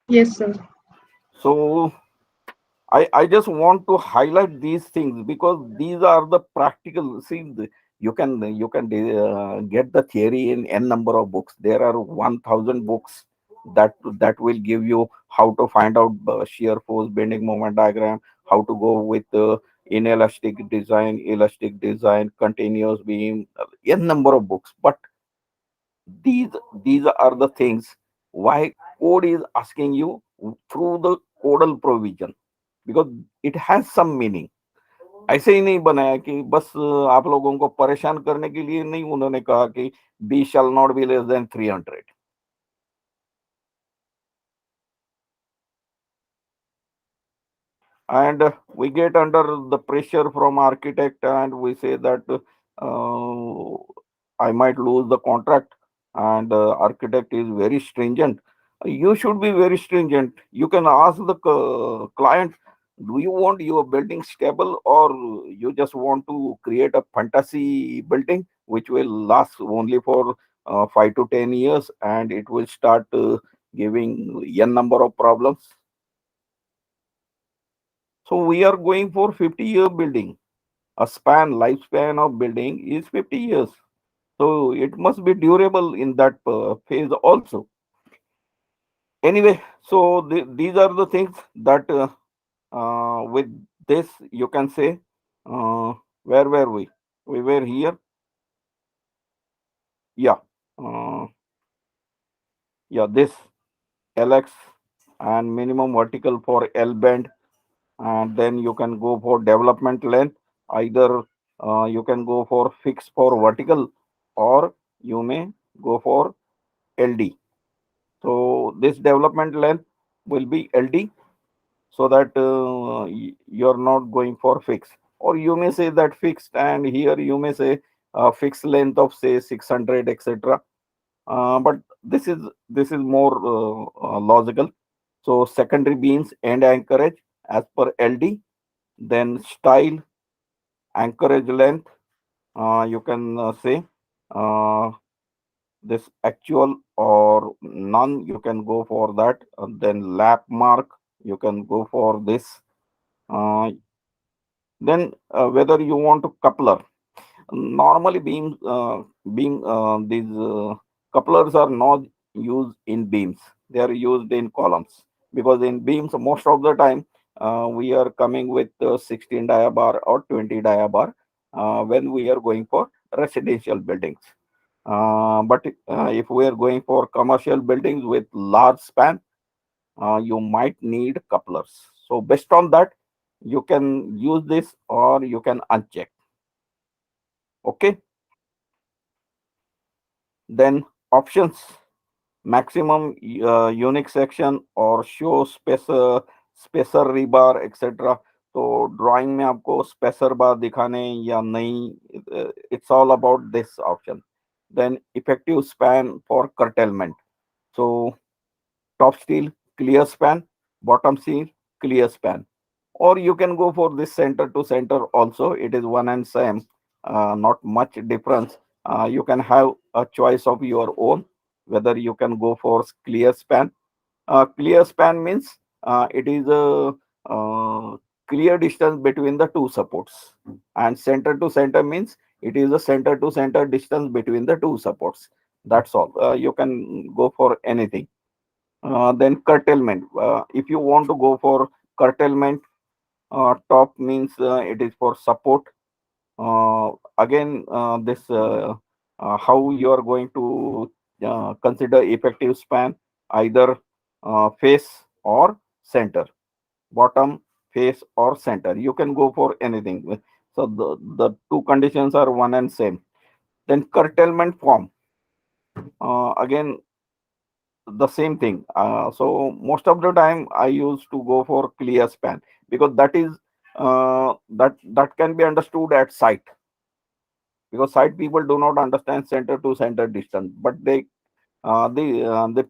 Yes, sir. So I just want to highlight these things because these are the practical. See, you can get the theory in n number of books. There are 1,000 books that will give you how to find out shear force, bending moment diagram, how to go with elastic design, continuous beam, n number of books. But these these are the things why code is asking you through the codal provision, because it has some meaning. ऐसे ही नहीं बनाया कि बस आप लोगों को परेशान करने के लिए नहीं उन्होंने कहा कि be shall not be less than 300. And we get under the pressure from architect and we say that I might lose the contract, and architect is very stringent. You should be very stringent. You can ask the client, do you want your building stable, or you just want to create a fantasy building which will last only for 5 to 10 years and it will start giving n number of problems. So we are going for 50-year building. A lifespan of building is 50 years. So it must be durable in that phase also. Anyway, so these are the things that with this you can say, where were we? We were here. Yeah. Uh, yeah, this LX and minimum vertical for L bend, and then you can go for development length. Either you can go for fixed for vertical, or you may go for LD. So this development length will be LD, so that you're not going for fixed. Or you may say that fixed, and here you may say fixed length of say 600, etc. But this is more logical. So secondary beams and anchorage as per LD, then style, anchorage length, you can say uh, this actual or none, you can go for that. Then lap mark, you can go for this. Uh, then whether you want to coupler. Normally these couplers are not used in beams. They are used in columns, because in beams most of the time we are coming with 16 diabar or 20 diabar when we are going for residential buildings. But if we are going for commercial buildings with large span, you might need couplers. So based on that, you can use this or you can uncheck. Okay. Then options, maximum unique section or show spacer rebar, etc. तो drawing में आपको spacer बार दिखाने या नहीं, it's all about this option. Then effective span for curtailment. So top steel clear span, bottom steel clear span, or you can go for this center to center also. It is one and same, not much difference. You can have a choice of your own whether you can go for clear span. Clear span means it is a clear distance between the two supports, and center to center means it is a center to center distance between the two supports. That's all. You can go for anything. Then curtailment. If you want to go for curtailment, top means it is for support. Again, this how you are going to consider effective span, either face or center, bottom, face or center. You can go for anything. So the two conditions are one and same. Then curtailment form. Again, the same thing. So most of the time I used to go for clear span, because that is that can be understood at site, because site people do not understand center to center distance, but the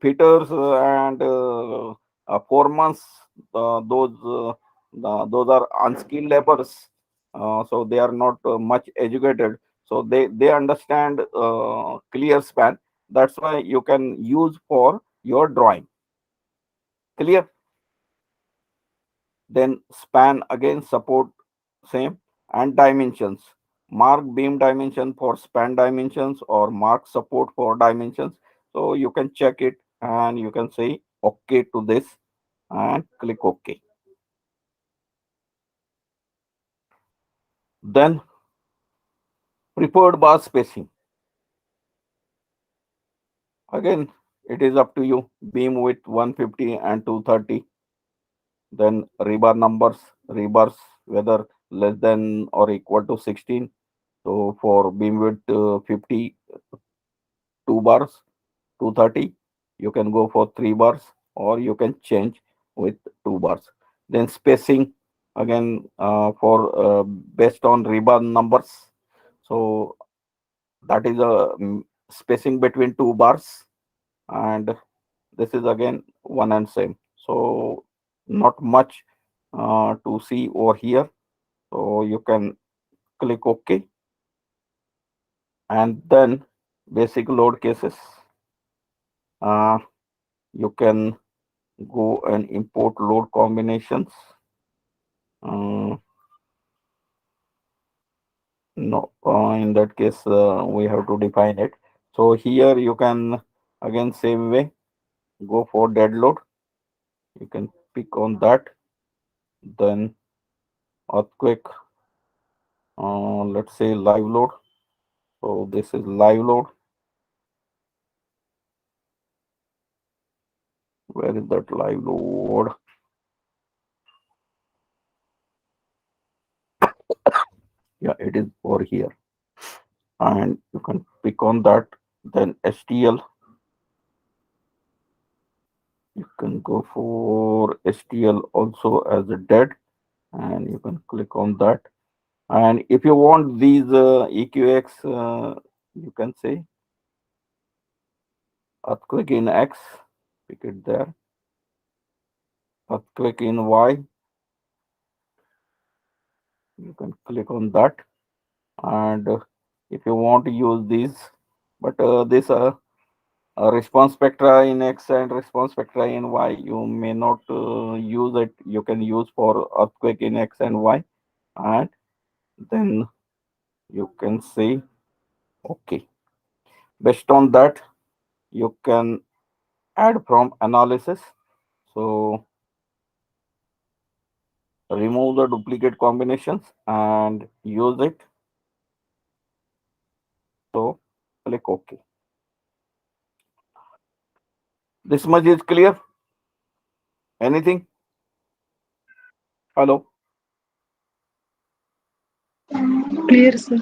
fitters and 4 months those are unskilled laborers, so they are not much educated, so they understand clear span. That's why you can use for your drawing. Clear? Then span again support same, and dimensions. Mark beam dimension for span dimensions or mark support for dimensions. So you can check it and you can say okay to this and click OK. Then preferred bar spacing. Again, it is up to you. Beam width 150 and 230. Then rebar numbers, rebars whether less than or equal to 16. So for beam width 50, 2 bars, 230, you can go for 3 bars or you can change with 2 bars. Then spacing again for based on rebar numbers. So that is a spacing between 2 bars, and this is again one and same. So not much to see over here. So you can click OK, and then basic load cases. You can go and import load combinations. No, in that case, we have to define it. So here you can again same way go for dead load. You can pick on that. Then earthquake, let's say live load. So this is live load. Where is that live load? Yeah, it is over here. And you can pick on that. Then STL. You can go for STL also as a dead, and you can click on that. And if you want these EQX, you can say earthquake in X, pick it there. Earthquake in Y, you can click on that. And if you want to use these, but this response spectra in X and response spectra in Y, you may not use it. You can use for earthquake in X and Y, and then you can say okay. Based on that, you can add from analysis. So remove the duplicate combinations and use it. So click OK. This much is clear. Anything? Hello. Clear, sir.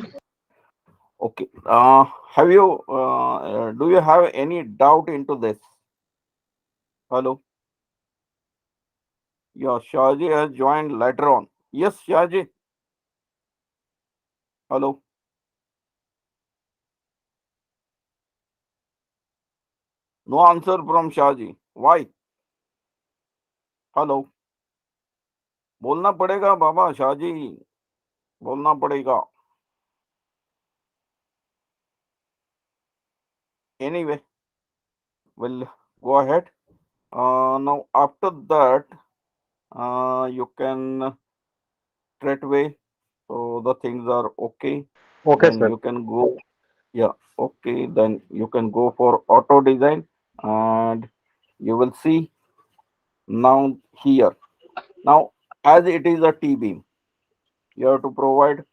Okay. Have you? Do you have any doubt into this? Hello. Yeah, Shaji has joined later on. Yes, Shaji. Hello. No answer from Shaji. Why? Hello, बोलना पड़ेगा बाबा शाहजी, बोलना पड़ेगा. Anyway, we'll go ahead. Now after that, you can straightway. So the things are okay. Okay, Then sir. you can go. Yeah, okay. Then you can go for auto design, and you will see now here. Now, as it is a T-beam, you have to provide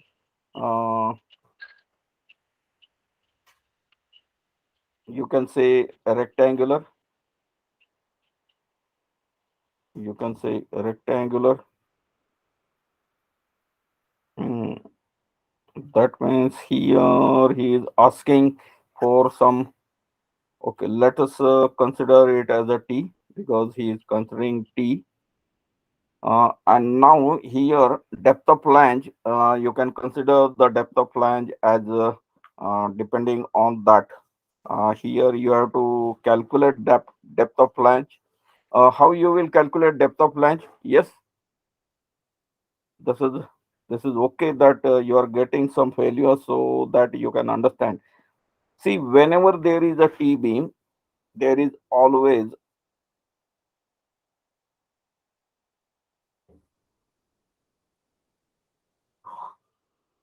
you can say a rectangular. You can say rectangular. That means here he is asking for some. Okay, let us consider it as a T because he is considering T. And now here depth of flange, you can consider the depth of flange as depending on that. Here you have to calculate depth of flange. how you will calculate depth of flange? Yes, this is okay that you are getting some failure so that you can understand. See, whenever there is a T beam, there is always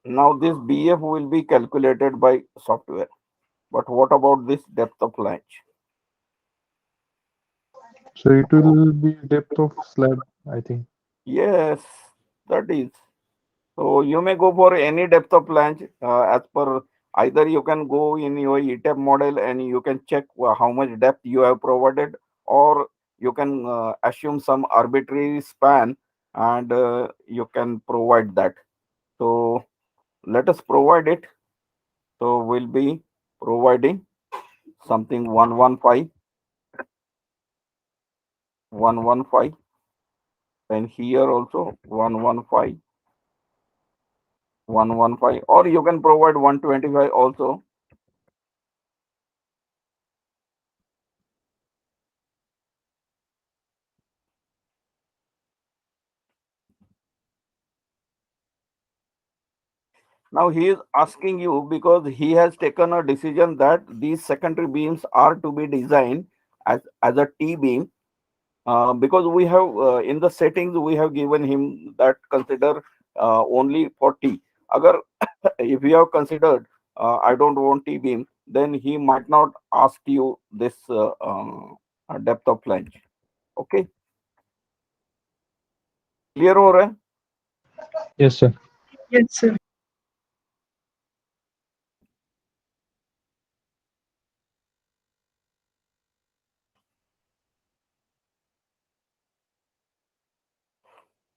now this BF will be calculated by software. But what about this depth of flange? So it will be depth of slab, I think. Yes, that is. So you may go for any depth of flange as per either you can go in your ETAP model and you can check how much depth you have provided, or you can assume some arbitrary span and you can provide that. So let us provide it. So we'll be providing something 115, 115, and here also 115, 115, or you can provide 125 also. Now he is asking you because he has taken a decision that these secondary beams are to be designed as a T beam, because we have in the settings we have given him that consider only for T. Agar if you have considered I don't want T beam, then he might not ask you this depth of flange. Okay, clear हो रहा है? Yes, sir. Yes, sir.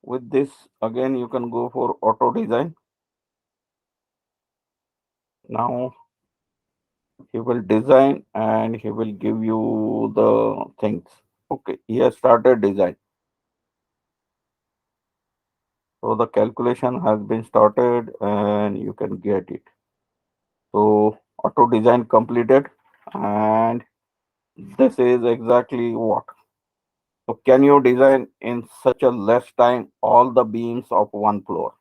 With this again you can go for auto design. Now he will design and he will give you the things. Okay, he has started design. So the calculation has been started and you can get it. So auto design completed, and this is exactly what. So can you design in such a less time all the beams of one floor?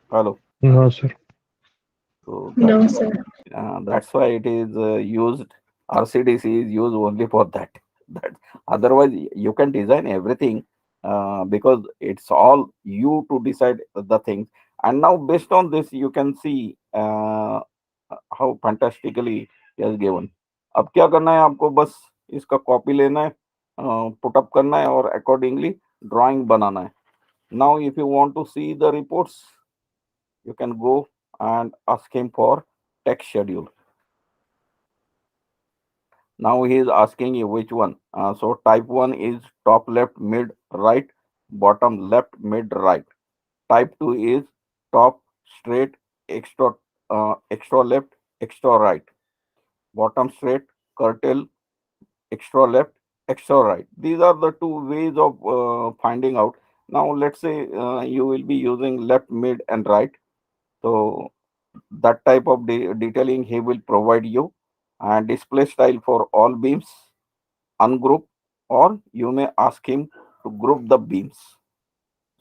Hello. No, sir. So No, sir. that's why it is used. RCDC is used only for that. That otherwise you can design everything because it's all you to decide the things. And now based on this, you can see how fantastically he has given. अब क्या करना है आपको? बस इसका copy लेना है, put up करना है और अकॉर्डिंगली ड्राइंग बनाना है. Now, if you want to see the reports, you can go and ask him for text schedule. Now he is asking you which one. So type 1 is top left, mid right, bottom left, mid right. Type 2 is top straight, extra left, extra right. Bottom straight, curtail, extra left, extra right. These are the two ways of finding out. Now let's say you will be using left, mid, and right. So that type of detailing he will provide you, and display style for all beams, ungroup, or you may ask him to group the beams.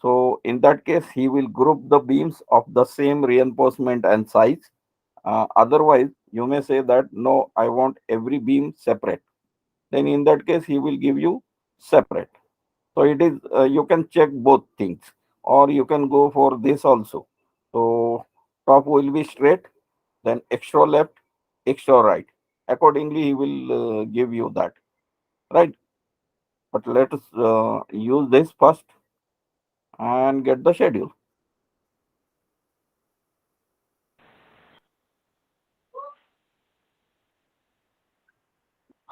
So in that case, he will group the beams of the same reinforcement and size. Otherwise, you may say that no, I want every beam separate. Then in that case, he will give you separate. So it is you can check both things, or you can go for this also. So top will be straight, then extra left, extra right. Accordingly, he will give you that, right? But let us use this first and get the schedule.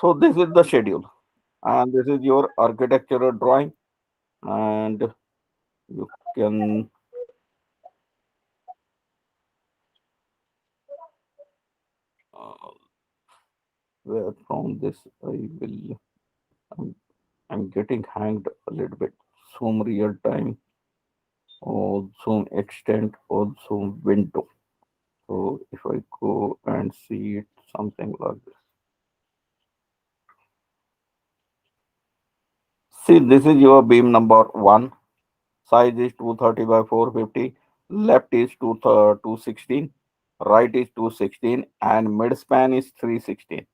So this is the schedule, and this is your architectural drawing, and you can uh, where from this I will. I'm, I'm getting hanged a little bit. Zoom real time, or zoom extent, or zoom window. So if I go and see it something like this. See, this is your beam number 1. Size is 230 by 450. Left is 216. Right is 216. And mid span is 316.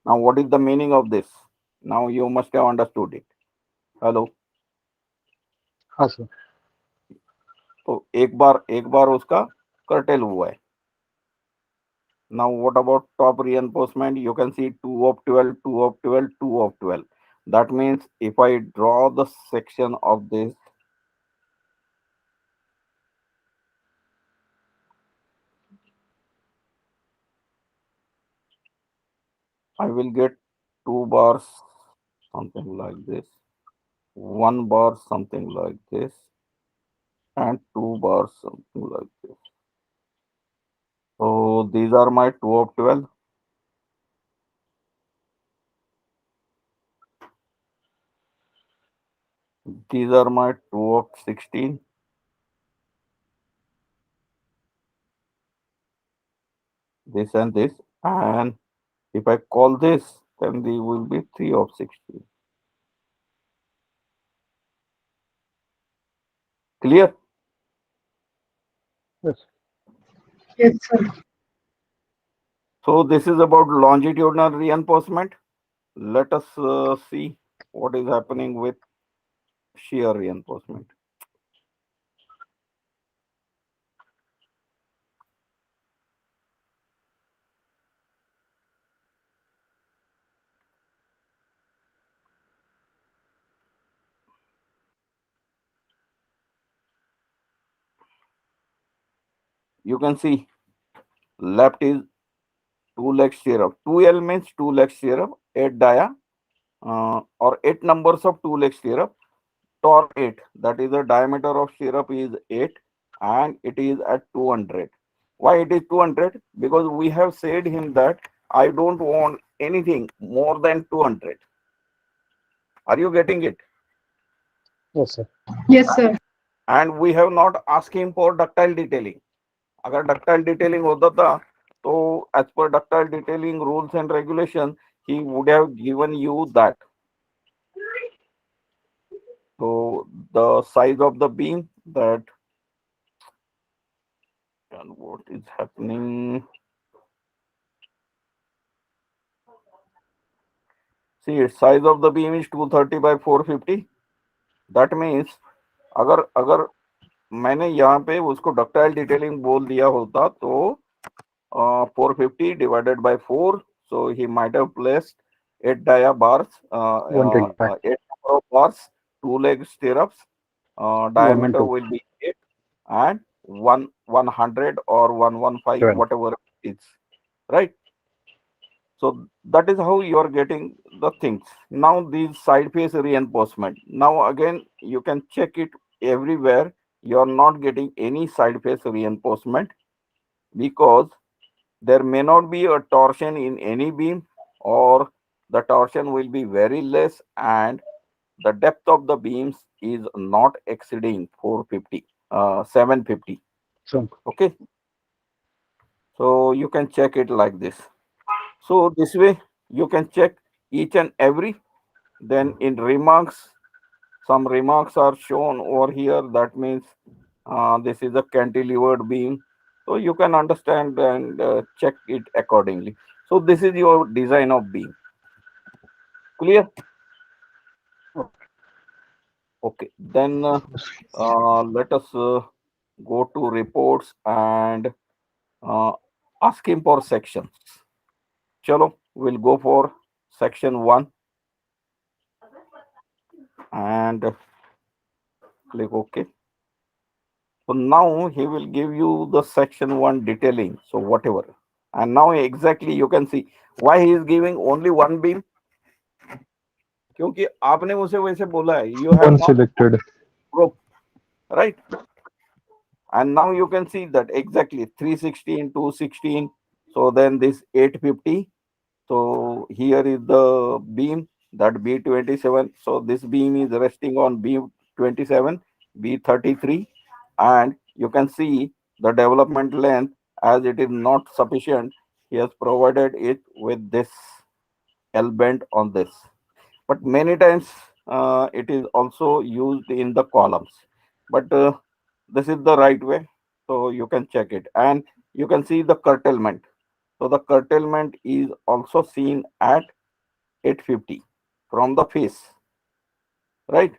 Now, what is the meaning of this? Now, you must have understood it. Hello. हाँ sir. तो एक बार उसका cartel हुआ है. Now, what about top reinforcement? You can see 2 of 12, 2 of 12, 2 of 12. That means if I draw the section of this, I will get 2 bars, something like this, 1 bar, something like this, and 2 bars, something like this. So these are my 2 of 12. These are my 2 of 16. This and this. And if I call this, then they will be 3 of 16. Clear? Yes. Yes, sir. So this is about longitudinal reinforcement. Let us see what is happening with shear reinforcement. You can see left is 2 leg stirrup. 2L means 2 leg stirrup, 8 dia, or 8 numbers of 2 leg stirrup. Tor 8, that is the diameter of stirrup is 8 and it is at 200. Why it is 200? Because we have said him that I don't want anything more than 200. Are you getting it? Yes sir. Yes, sir. And we have not asked him for ductile detailing. अगर ductile detailing होता था तो as per ductile detailing rules and regulation he would have given you that. So the size of the beam, that, and what is happening? See, size of the beam is 230 by 450. That means अगर अगर मैंने यहाँ पे उसको ductile detailing बोल दिया होता तो 450 divided by 4, so he might have placed 8 dia bars, 125. 8 number of bars, 2 leg stirrups, diameter 112. will be 8 and 100 or 115, 12. whatever it is, right? So that is how you are getting the things. Now these side face reinforcement. Now again, you can check it everywhere. You are not getting any side face reinforcement because there may not be a torsion in any beam, or the torsion will be very less and the depth of the beams is not exceeding 450, 750. So Okay. So you can check it like this. So this way you can check each and every. Then in remarks, some remarks are shown over here. That means this is a cantilevered beam. So you can understand and check it accordingly. So this is your design of beam. Clear? Okay. Then let us go to reports and uh, ask him for sections. Chalo, we'll go for section 1 and click OK. So now he will give you the section 1 detailing. So whatever. And now exactly you can see why he is giving only one beam. क्योंकि आपने उसे वैसे बोला है. You have one not selected. group, right? And now you can see that exactly 316, 216. So then this 850. So here is the beam, that B27. So this beam is resting on B27, B33, and you can see the development length, as it is not sufficient. He has provided it with this L bend on this. But many times it is also used in the columns. But this is the right way, so you can check it, and you can see the curtailment. So the curtailment is also seen at 850 from the face, right?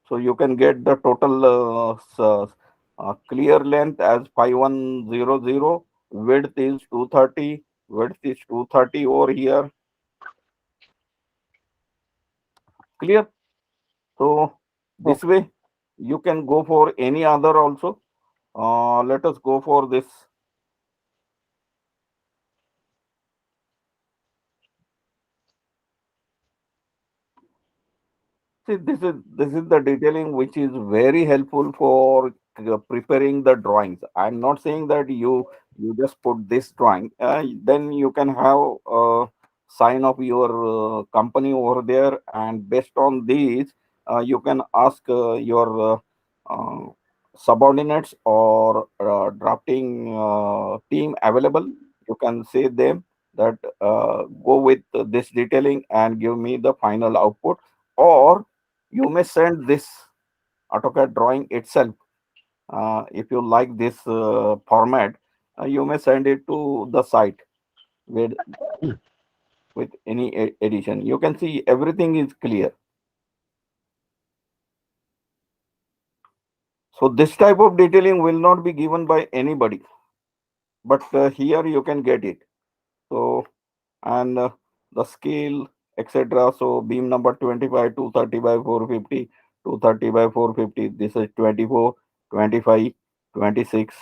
So you can get the total clear length as 5100, width is 230, width is 230 over here. Clear? So this way you can go for any other also. Let us go for this. See, this is the detailing which is very helpful for preparing the drawings. I'm not saying that you just put this drawing, then you can have a sign of your company over there, and based on these, you can ask your uh, subordinates or drafting team available. You can say them that go with this detailing and give me the final output, or you may send this AutoCAD drawing itself. If you like this format, you may send it to the site with any edition. You can see everything is clear. So this type of detailing will not be given by anybody, but here you can get it. So, and the scale, etc. So beam number 25, 230 by 450, 230 by 450. This is 24, 25, 26,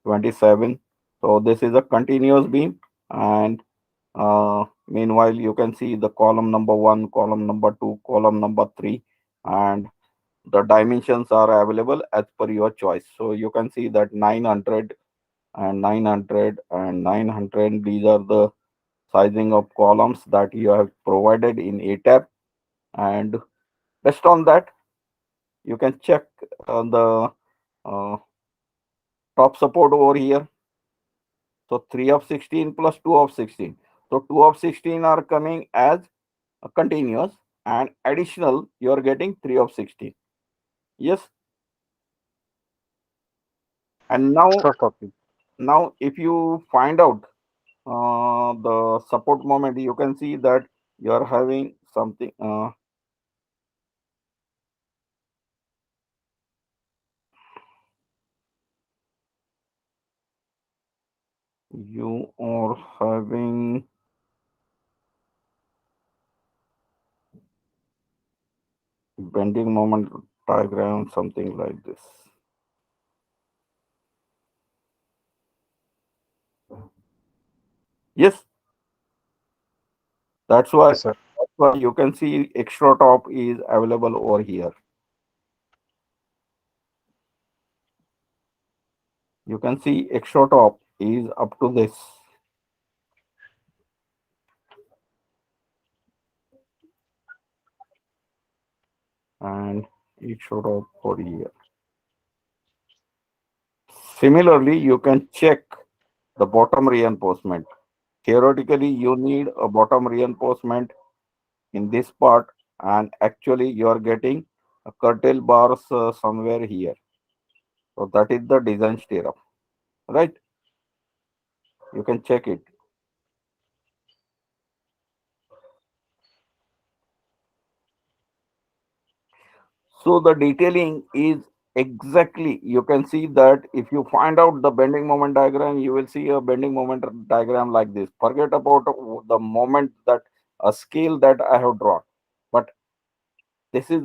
27. So this is a continuous beam, and meanwhile you can see the column number 1, column number 2, column number 3, and the dimensions are available as per your choice. So you can see that 900 and 900 and 900, these are the sizing of columns that you have provided in ATAP, and based on that you can check the uh, top support over here. So 3 of 16 plus 2 of 16. So 2 of 16 are coming as a continuous, and additional you are getting 3 of 16. Yes. And now if you find out the support moment, you can see that you are having something. You are having bending moment diagram, something like this. Yes, that's why, Yes, sir. that's why you can see extra top is available over here. You can see extra top is up to this, and extra top for here. Similarly, you can check the bottom reinforcement. Theoretically, you need a bottom reinforcement in this part, and actually you are getting a curtail bars somewhere here. So that is the design stirrup, right? You can check it. So the detailing is exactly, you can see that if you find out the bending moment diagram, you will see a bending moment diagram like this. Forget about the moment that a scale that I have drawn, but this is,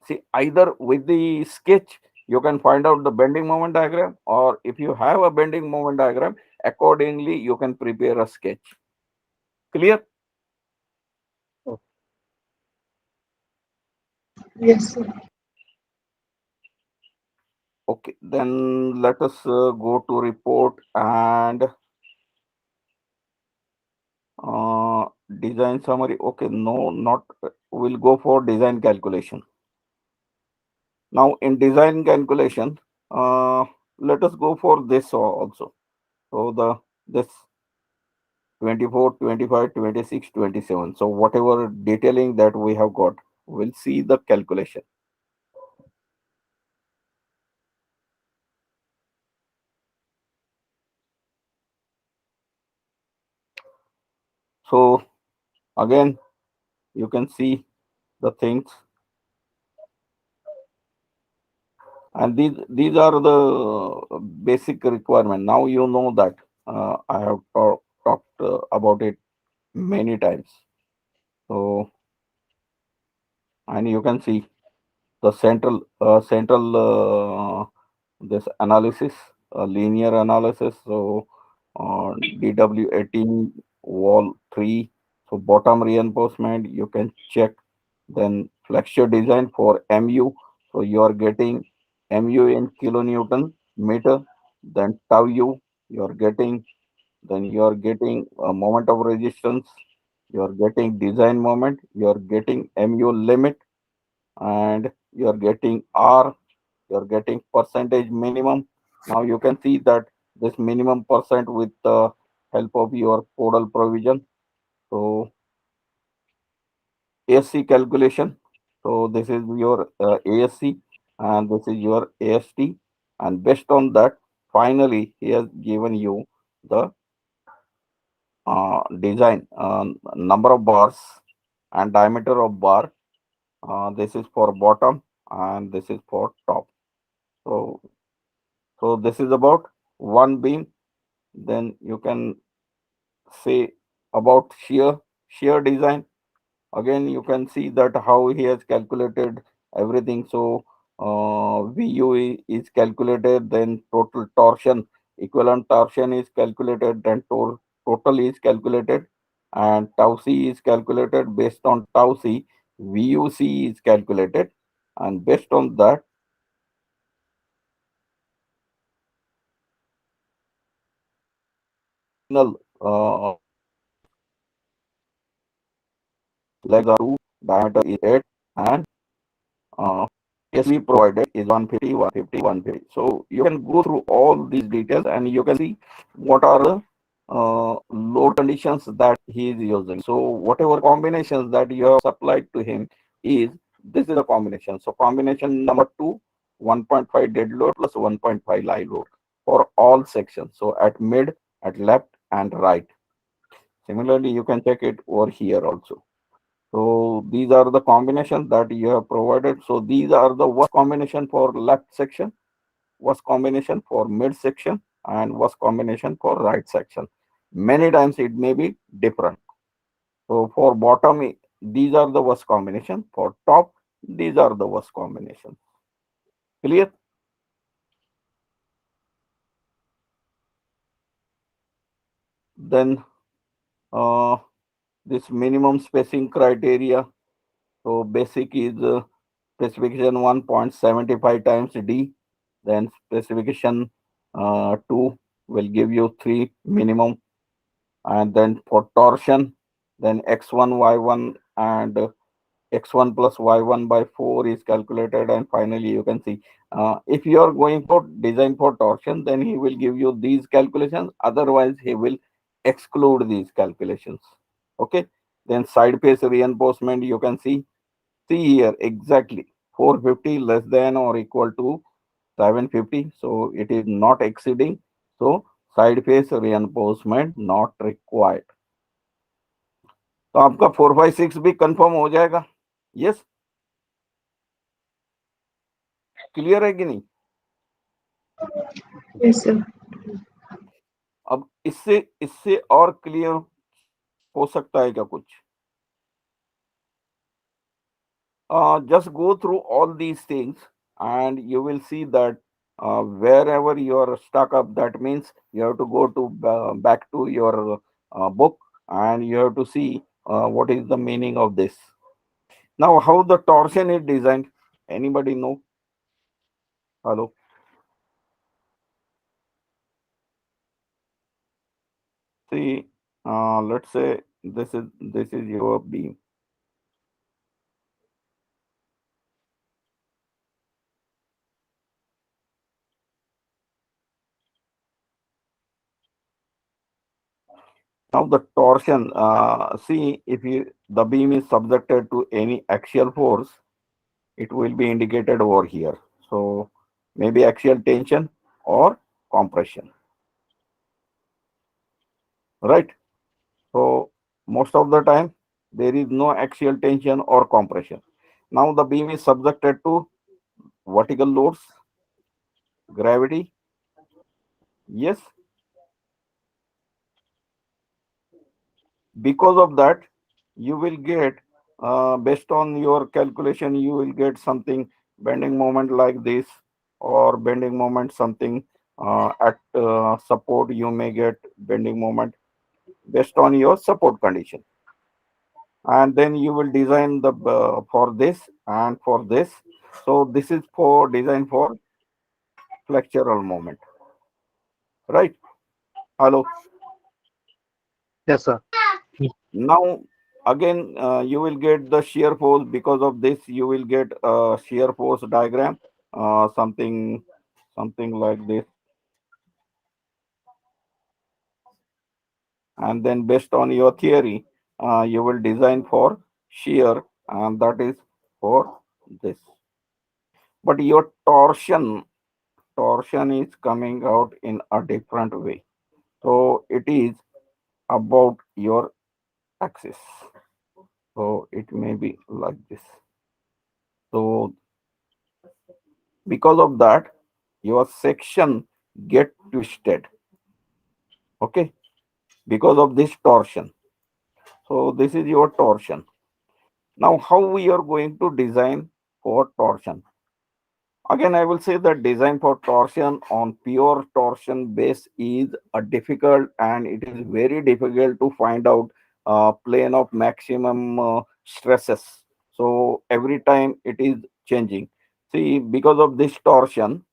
see, either with the sketch you can find out the bending moment diagram, or if you have a bending moment diagram, accordingly you can prepare a sketch. Clear? Yes, sir. Okay, then let us go to report and design summary. Okay, no, not, we'll go for design calculation. Now in design calculation, let us go for this also. So this 24, 25, 26, 27. So whatever detailing that we have got, we'll see the calculation. So again, you can see the things, and these are the basic requirement. Now you know that I have talked about it many times. So, and you can see the central this analysis, linear analysis. So DW18 wall 3. So bottom reinforcement you can check. Then flexure design for MU. So you are getting MU in kilonewton meter. Then tau U you are getting. Then you are getting a moment of resistance. You are getting design moment. You are getting MU limit, and you are getting R, you are getting percentage minimum. Now you can see that this minimum percent with the help of your codal provision. So ASC calculation. So this is your ASC and this is your AST. And based on that, finally he has given you the design number of bars and diameter of bar. This is for bottom and this is for top. So So this is about one beam. Then you can say about shear design. Again, you can see that how he has calculated everything. So VU is calculated, then total torsion, equivalent torsion is calculated, then total is calculated, and tau C is calculated. Based on tau C, VUC is calculated, and based on that, final legs are 2, diameter is 8, and uh, ASV provided is 150, 150, 150. So you can go through all these details and you can see what are the load conditions that he is using. So whatever combinations that you have supplied to him is, this is a combination. So combination number 2, 1.5 dead load plus 1.5 live load for all sections. So at mid, at left and right. Similarly, you can check it over here also. So these are the combinations that you have provided. So these are the worst combination for left section, worst combination for mid section, and worst combination for right section. Many times it may be different. So for bottom, these are the worst combination. For top, these are the worst combination. Clear? Then this minimum spacing criteria. So basic is specification 1.75 times D. Then specification 2 will give you 3 minimum. And then for torsion, then x1, y1 and x1 plus y1 by 4 is calculated. And finally, you can see if you are going for design for torsion, then he will give you these calculations. Otherwise, he will exclude these calculations. Okay. Then side face reinforcement, you can see here exactly 450 less than or equal to 750. So it is not exceeding. So side face reinforcement not required. तो आपका 456 भी confirm हो जाएगा. Yes, clear है कि नहीं? Yes, sir. अब इससे और क्लियर हो सकता है क्या कुछ? Just go through all these things and you will see that wherever you are stuck up, that means you have to go to back to your book and you have to see what is the meaning of this. Now, how the torsion is designed? Anybody know? Hello. See, let's say this is your beam. Now the torsion, see, if the beam is subjected to any axial force, it will be indicated over here. So maybe axial tension or compression, right? So most of the time there is no axial tension or compression. Now the beam is subjected to vertical loads, gravity. Yes, because of that you will get, based on your calculation, you will get something bending moment like this, or bending moment something, at support you may get bending moment based on your support condition. And then you will design the for this and for this. So this is for design for flexural moment, right? Hello. Yes, sir. Now again, you will get the shear force. Because of this you will get a shear force diagram, something like this. And then based on your theory, you will design for shear, and that is for this. But your torsion is coming out in a different way. So it is about your axis. So it may be like this. So because of that, your section get twisted. Okay, because of this torsion. So this is your torsion. Now how we are going to design for torsion? Again, I will say that design for torsion on pure torsion base is a difficult, and it is very difficult to find out plane of maximum stresses. So every time it is changing. See, because of this torsion,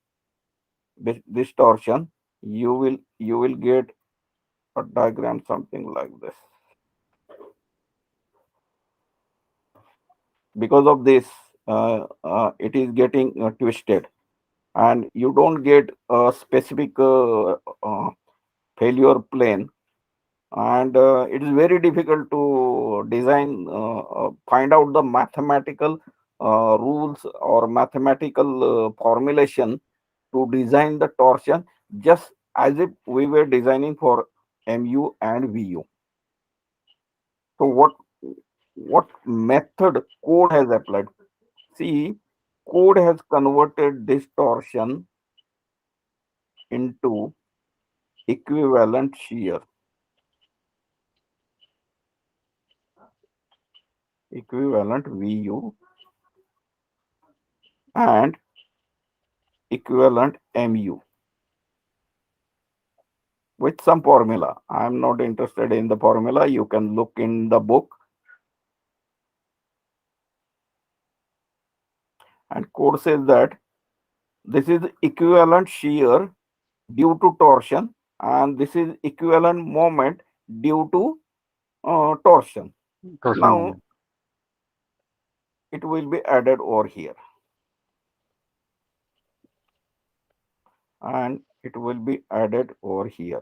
you will get a diagram something like this. Because of this, it is getting twisted, and you don't get a specific failure plane, and it is very difficult to design, find out the mathematical rules or mathematical formulation to design the torsion, just as if we were designing for mu and vu. So what method code has applied? See, code has converted this torsion into equivalent shear, equivalent vu, and equivalent mu with some formula. I am not interested in the formula. You can look in the book. And code says that this is equivalent shear due to torsion, and this is equivalent moment due to torsion. Torsion Now moment. it will be added over here, and it will be added over here.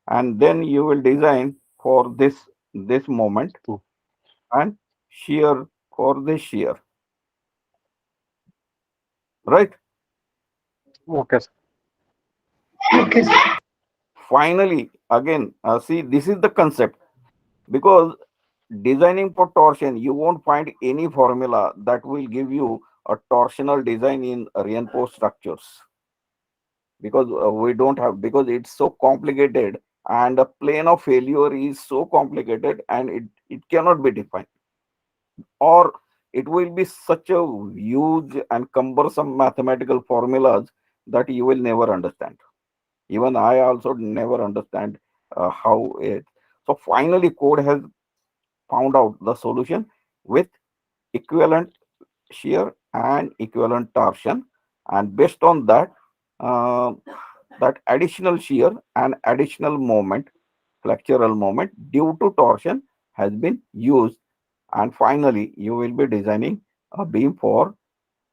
And then you will design for this moment Two. and shear for this shear, right? Okay, sir. Okay, sir. Finally, again, see, this is the concept. Because designing for torsion, you won't find any formula that will give you a torsional design in reinforced structures, because we don't have, because it's so complicated, and a plane of failure is so complicated, and it cannot be defined, or it will be such a huge and cumbersome mathematical formulas that you will never understand. Even I also never understand how it. So finally code has found out the solution with equivalent shear and equivalent torsion, and based on that, uh, that additional shear and additional moment, flexural moment due to torsion, has been used, and finally you will be designing a beam for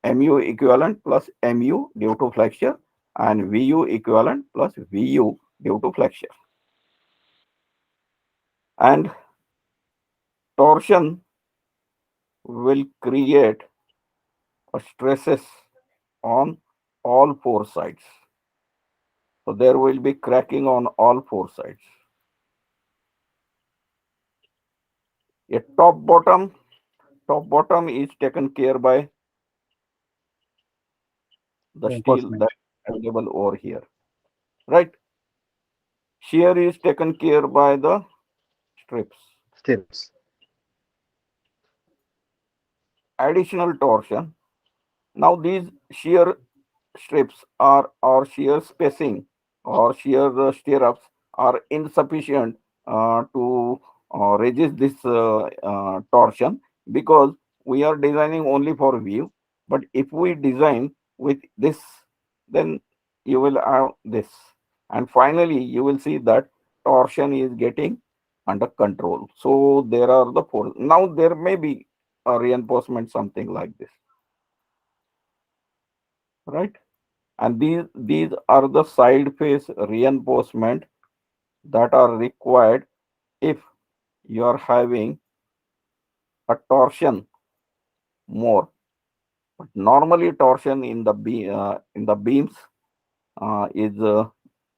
mu equivalent plus mu due to flexure, and VU equivalent plus VU due to flexure. And torsion will create stresses on all four sides. So there will be cracking on all four sides. A top bottom is taken care by the steel Reinforcement. that is available over here, right? Shear is taken care by the strips. Strips. Additional torsion. Now these shear strips are or shear spacing or shear stirrups are insufficient to resist this torsion, because we are designing only for view. But if we design with this, then you will have this, and finally you will see that torsion is getting under control. So there are the four. Now there may be a reinforcement, something like this, right? And these are the side face reinforcement that are required if you are having a torsion more. But normally torsion in the beams is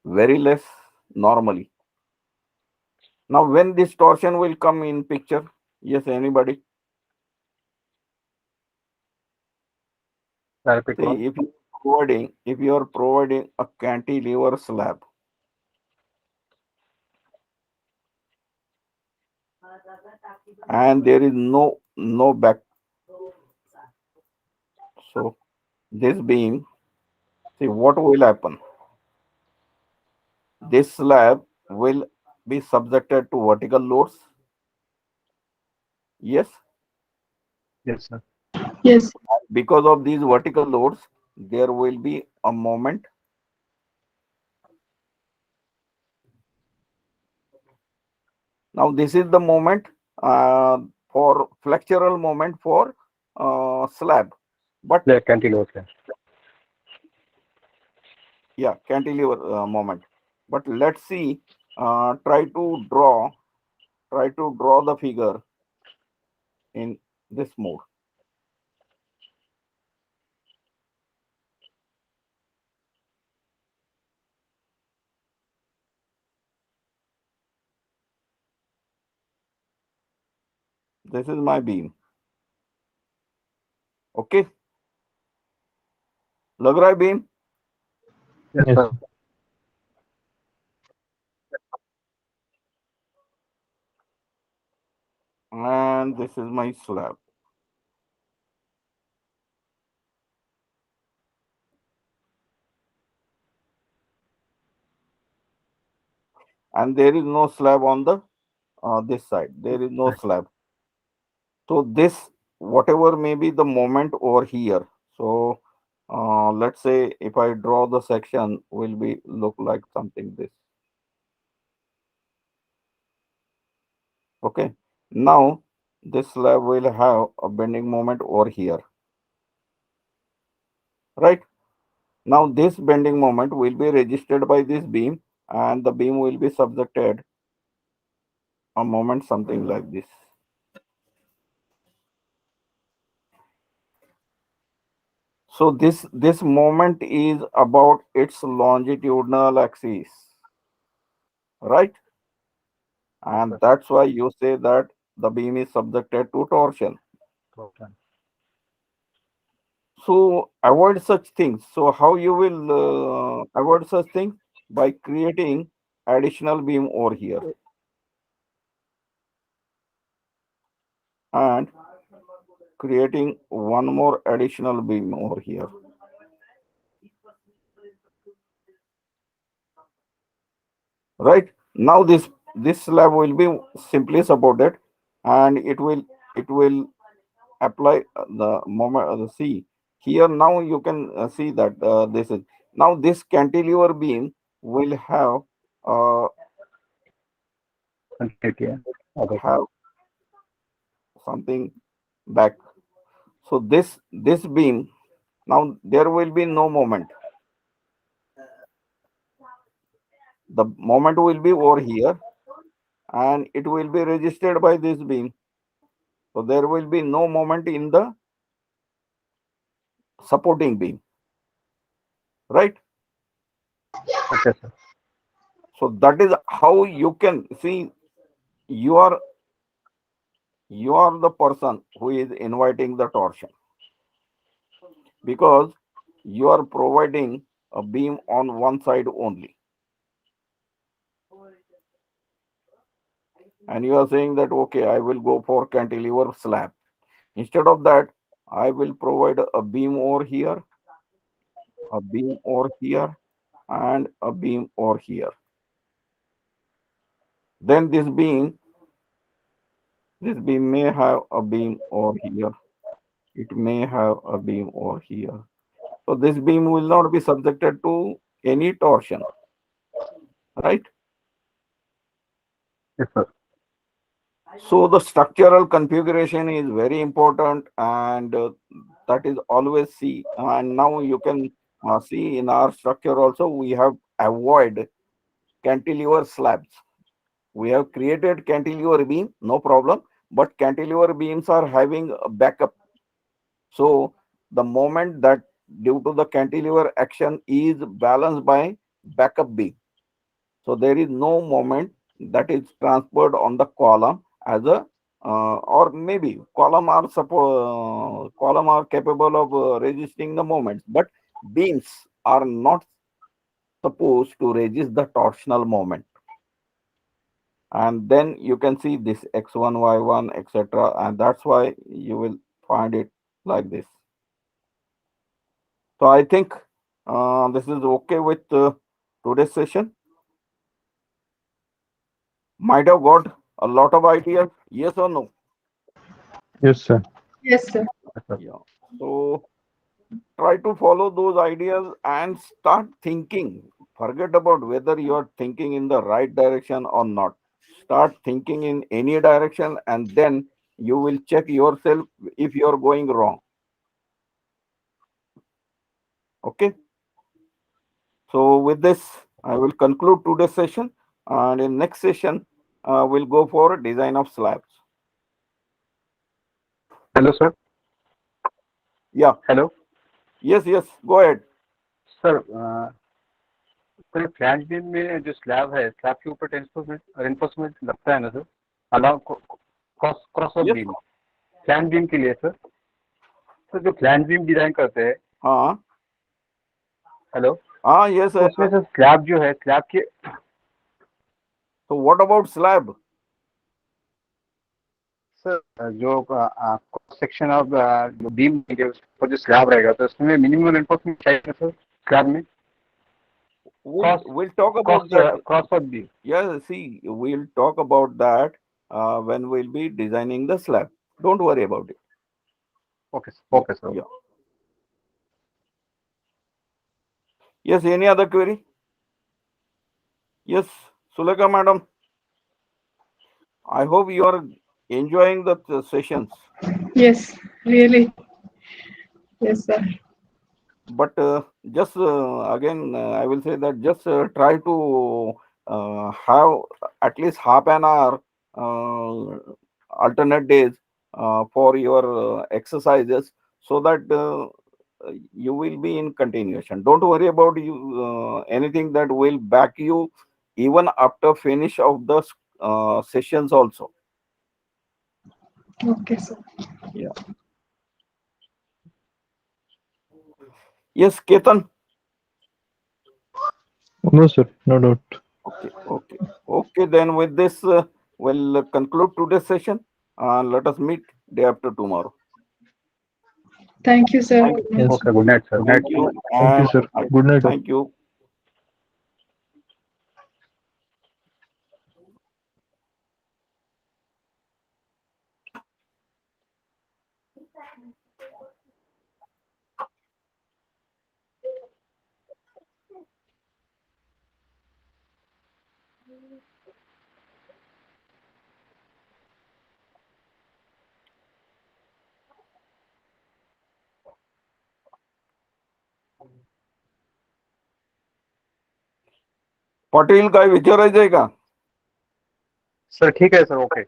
very less normally. Now when this torsion will come in picture? Yes, anybody? Rapid call. See, if you are providing a cantilever slab, and there is no back, so this beam, see what will happen? This slab will be subjected to vertical loads. Yes, Yes, sir. Yes. because of these vertical loads, there will be a moment. Now this is the moment for flexural moment for slab, but The cantilever. Sir. yeah, cantilever moment. But let's see. Try to draw the figure in this mode. This is my beam. Okay, लग रहा है beam? Yes, Yes. sir. And this is my slab. And there is no slab on the this side. There is no slab. So this, whatever may be the moment over here. So let's say if I draw the section, will be look like something this. Okay. Now this slab will have a bending moment over here. Right. Now this bending moment will be registered by this beam, and the beam will be subjected a moment something like this. So this moment is about its longitudinal axis, right? And that's why you say that the beam is subjected to torsion. Okay. So avoid such things. So how you will avoid such things? By creating additional beam over here and creating one more additional beam over here. Right? Now this slab will be simply supported, and it will apply the moment see here. Now you can see that this is now this cantilever beam will Continuity. Yeah. Okay. have something back. So this beam, now there will be no moment. the moment will be over here and it will be registered by this beam. So there will be no moment in the supporting beam, right? Okay, sir. So that is how you can see you are the person who is inviting the torsion, because you are providing a beam on one side only, and you are saying that okay, I will go for cantilever slab. Instead of that, I will provide a beam over here, a beam over here, and a beam over here. Then this beam may have a beam over here. It may have a beam over here. So this beam will not be subjected to any torsion, right? Yes, sir. So the structural configuration is very important, and that is always see. And now you can see in our structure also we have avoid cantilever slabs. We have created cantilever beam, no problem, but cantilever beams are having a backup. So the moment that due to the cantilever action is balanced by backup beam. So there is no moment that is transferred on the column as a or maybe column are capable of resisting the moments, but beams are not supposed to resist the torsional moment. And then you can see this x1, y1, etc. And that's why you will find it like this. So I think this is okay with today's session. Might have got a lot of ideas. Yes or no? Yes, sir. Yes, sir. Yes, sir. Yeah. So try to follow those ideas and start thinking. Forget about whether you are thinking in the right direction or not. Start thinking in any direction, and then you will check yourself if you are going wrong. Okay. So with this, I will conclude today's session, and in next session, we'll go for design of slabs. Hello, sir. Yeah. Hello. Yes. Yes. Go ahead. Sir sir flat beam में जो slab है slab के ऊपर reinforcement लगता है ना sir, allow cross of Yes. Beam flat beam के लिए सर. सर जो फ्लैट बीम डिजाइन करते हैं, हाँ. हेलो, हाँ. Yes. तो उसमें सर स्लैब जो है स्लैब के, So what about slab? Sir जो क्रॉस सेक्शन ऑफ जो बीम पर जो स्लैब रहेगा तो उसमें मिनिमम रेनफोर्समेंट चाहिए सर स्लैब में. We'll talk about that. Cross of beam. Yeah, see, we'll talk about that when we'll be designing the slab. Don't worry about it. Okay sir. Yeah. Yes, any other query? Yes, Sulekha madam. I hope you are enjoying the sessions. Yes, really. Yes, sir. But just again, I will say that just try to have at least half an hour alternate days for your exercises, so that you will be in continuation. Don't worry about you anything that will back you even after finish of the sessions also. Okay, sir. Yeah. Yes, Ketan. No, sir. No doubt. Okay. Then with this, we'll conclude today's session. Let us meet day after tomorrow. Thank you, sir. Yes. Okay, good night sir. Thank you. Thank you, And sir. Good night. thank you. Patil काय विचारायचंय का? Sir ठीक आहे sir, okay.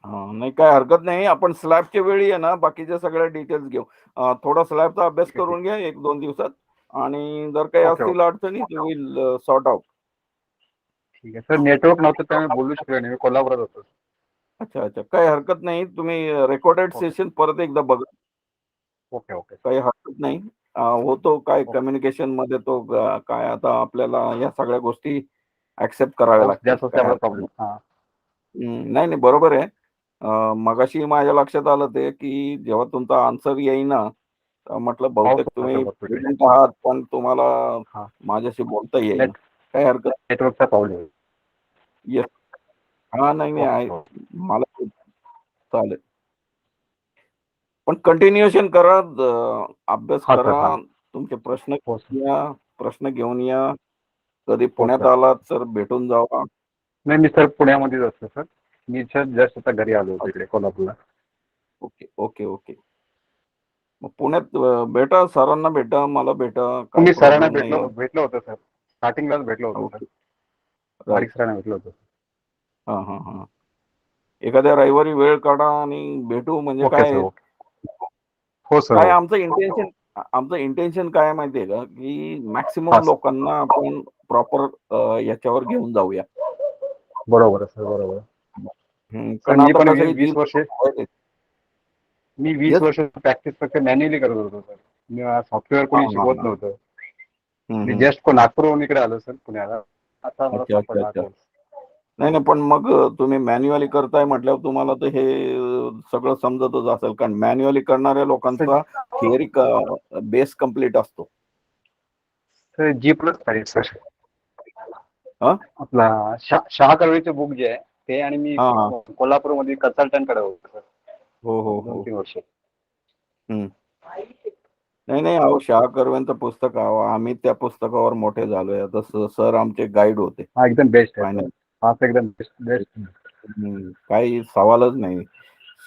नाही काय हरकत नाही. आपण स्लॅबच्या वेळी आहे ना बाकीच्या सगळ्या डिटेल्स घेऊ. थोडा स्लॅबचा अभ्यास ठीक आहे, करून घ्या 1-2 दिवसात आणि जर काही ओके, असतील अडचणी विल सॉर्ट आउट. ठीक आहे सर. नेटवर्क नव्हतं त्यामुळे बोलू शकलो नाही, मी कोल्हापुरात होतो. अच्छा अच्छा, काही हरकत नाही. तुम्ही रेकॉर्डेड ओके. सेशन परत एकदा बघा, ओके ओके काही हरकत नाही. होतो काय ओके. कम्युनिकेशन मध्ये तो काय आता आपल्याला या सगळ्या गोष्टी ऍक्सेप्ट कराव्या पाऊस लागतील. जास्त काय असल्यामुळे हरकत प्रॉब्लेम. नाही. हा. नाही नाही, बरोबर आहे. मगाशी माझ्या लक्षात आलं ते की जेव्हा तुमचा आन्सर येईना म्हटलं पाऊस बहुतेक होता सर तुम्ही भरपूर इकडे. प्रेझेंट आहात पण तुम्हाला हा. माझ्याशी बोलता येईना. नेट काही हरकत नेटवर्कचा प्रॉब्लेम. येस. हा नाही नाही आहे. Okay okay. मला चालेल. पण कंटिन्युएशन करा, अभ्यास हा सर, करा, हा. तुमचे प्रश्न हो सर. या, प्रश्न घेऊन या. कधी हो पुण्यात सर. आलात तर भेटून जावा. नाही मी सर पुण्यामध्येच असतो सर. मी सर जस्ट आता घरी आलो होतो इकडे कोल्हापूरला. Okay okay okay. मग पुण्यात भेटा, सरांना भेटा, मला भेटा, काही मी सरांना प्रॉब्लेम नाही. भेटलो होतो सर. स्टार्टिंगलाच भेटलो होतो सर. Okay, Madik right. सरांना भेटलो होतो. हा हा हा. एखाद्या रविवारी वेळ काढा आणि भेटू. म्हणजे ओके काय सर, ओके. हो सर, काय हो. आमचं इंटेन्शन काय आहे माहितीये का, की हा मॅक्सिमम सर. लोकांना आपण प्रॉपर याच्यावर घेऊन जाऊया. बरोबर आहे सर, बरोबर आहे. सर कारण मी आता पण कसं आहे, जी 20 वर्ष मी 20 येस. वर्ष प्रॅक्टिस फक्त मॅन्युअली करत होतो सर. मी सॉफ्टवेअर हा कोणी हा शिकवत हा. नव्हतं. मी हम्म. जस्ट नागपूरहून इकडे आलो सर पुण्याला. आता मला अच्छा अच्छा सापडला अच्छा. कोर्स. नाही नाही, पण मग तुम्ही मॅन्युअली करताय म्हटल्यावर तुम्हाला तर हे सगळं समजतच असेल. कारण मॅन्युअली करणाऱ्या सर लोकांचा थिअरी बेस कम्प्लीट असतो. सर G+ पाहिजे सर. हा आपला शहा कर्वेचे बुक जे आहे ते, आणि मी हा हा. कोल्हापूरमध्ये कन्सल्टंट कडे होतो सर हो हो हो. 2-3 वर्ष. हम्म. नाही नाही, अहो शाह कर्वेंचं पुस्तक आम्ही त्या पुस्तकावर मोठे झालोय. आता सर आमचे गाईड होते हा एकदम बेस्ट आहे सर. फायनल. हा एकदम बेस्ट. काही सवालच नाही.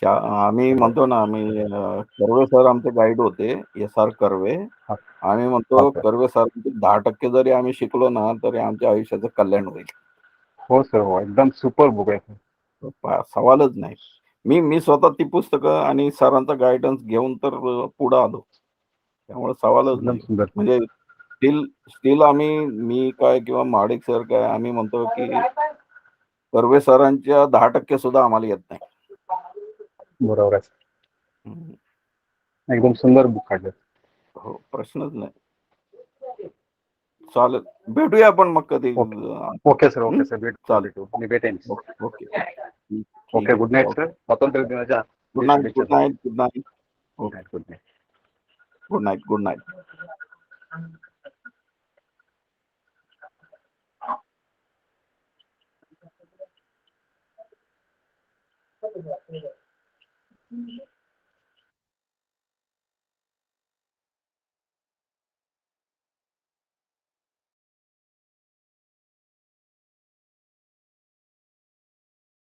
आम्ही म्हणतो ना, आम्ही कर्वे सर आमचे गाईड होते, SR कर्वे. हा आम्ही हा म्हणतो सर. कर्वे सर 10% जरी आम्ही शिकलो ना तरी आमच्या आयुष्याचं कल्याण होईल. हो सर, हो. एकदम सुपर बुक आहे सर. सवालच नाही. मी स्वतः ती पुस्तकं आणि सरांचा गायडन्स घेऊन तर पुढे आलो. त्यामुळे सवालच एकदम नाही. सुंदर. म्हणजे स्टील मी काय किंवा महाडिक सर काय, आम्ही म्हणतो की कर्वे सरांच्या 10% सुद्धा आम्हाला येत नाही. बरोबर आहे सर. हम्म. एकदम सुंदर बुक काढलं. हो, प्रश्नच नाही. चालेल, भेटूया आपण मग कधी. Okay okay sir, okay sir. चालेल. मी भेटेन. Okay okay. ठीक ओके, आहे. Good night okay. सर. स्वातंत्र्य दिनाच्या गुड नाईट, शुभेच्छा good sir. Night, good night. Good okay. Night, good night. Good night, good night. Thank you.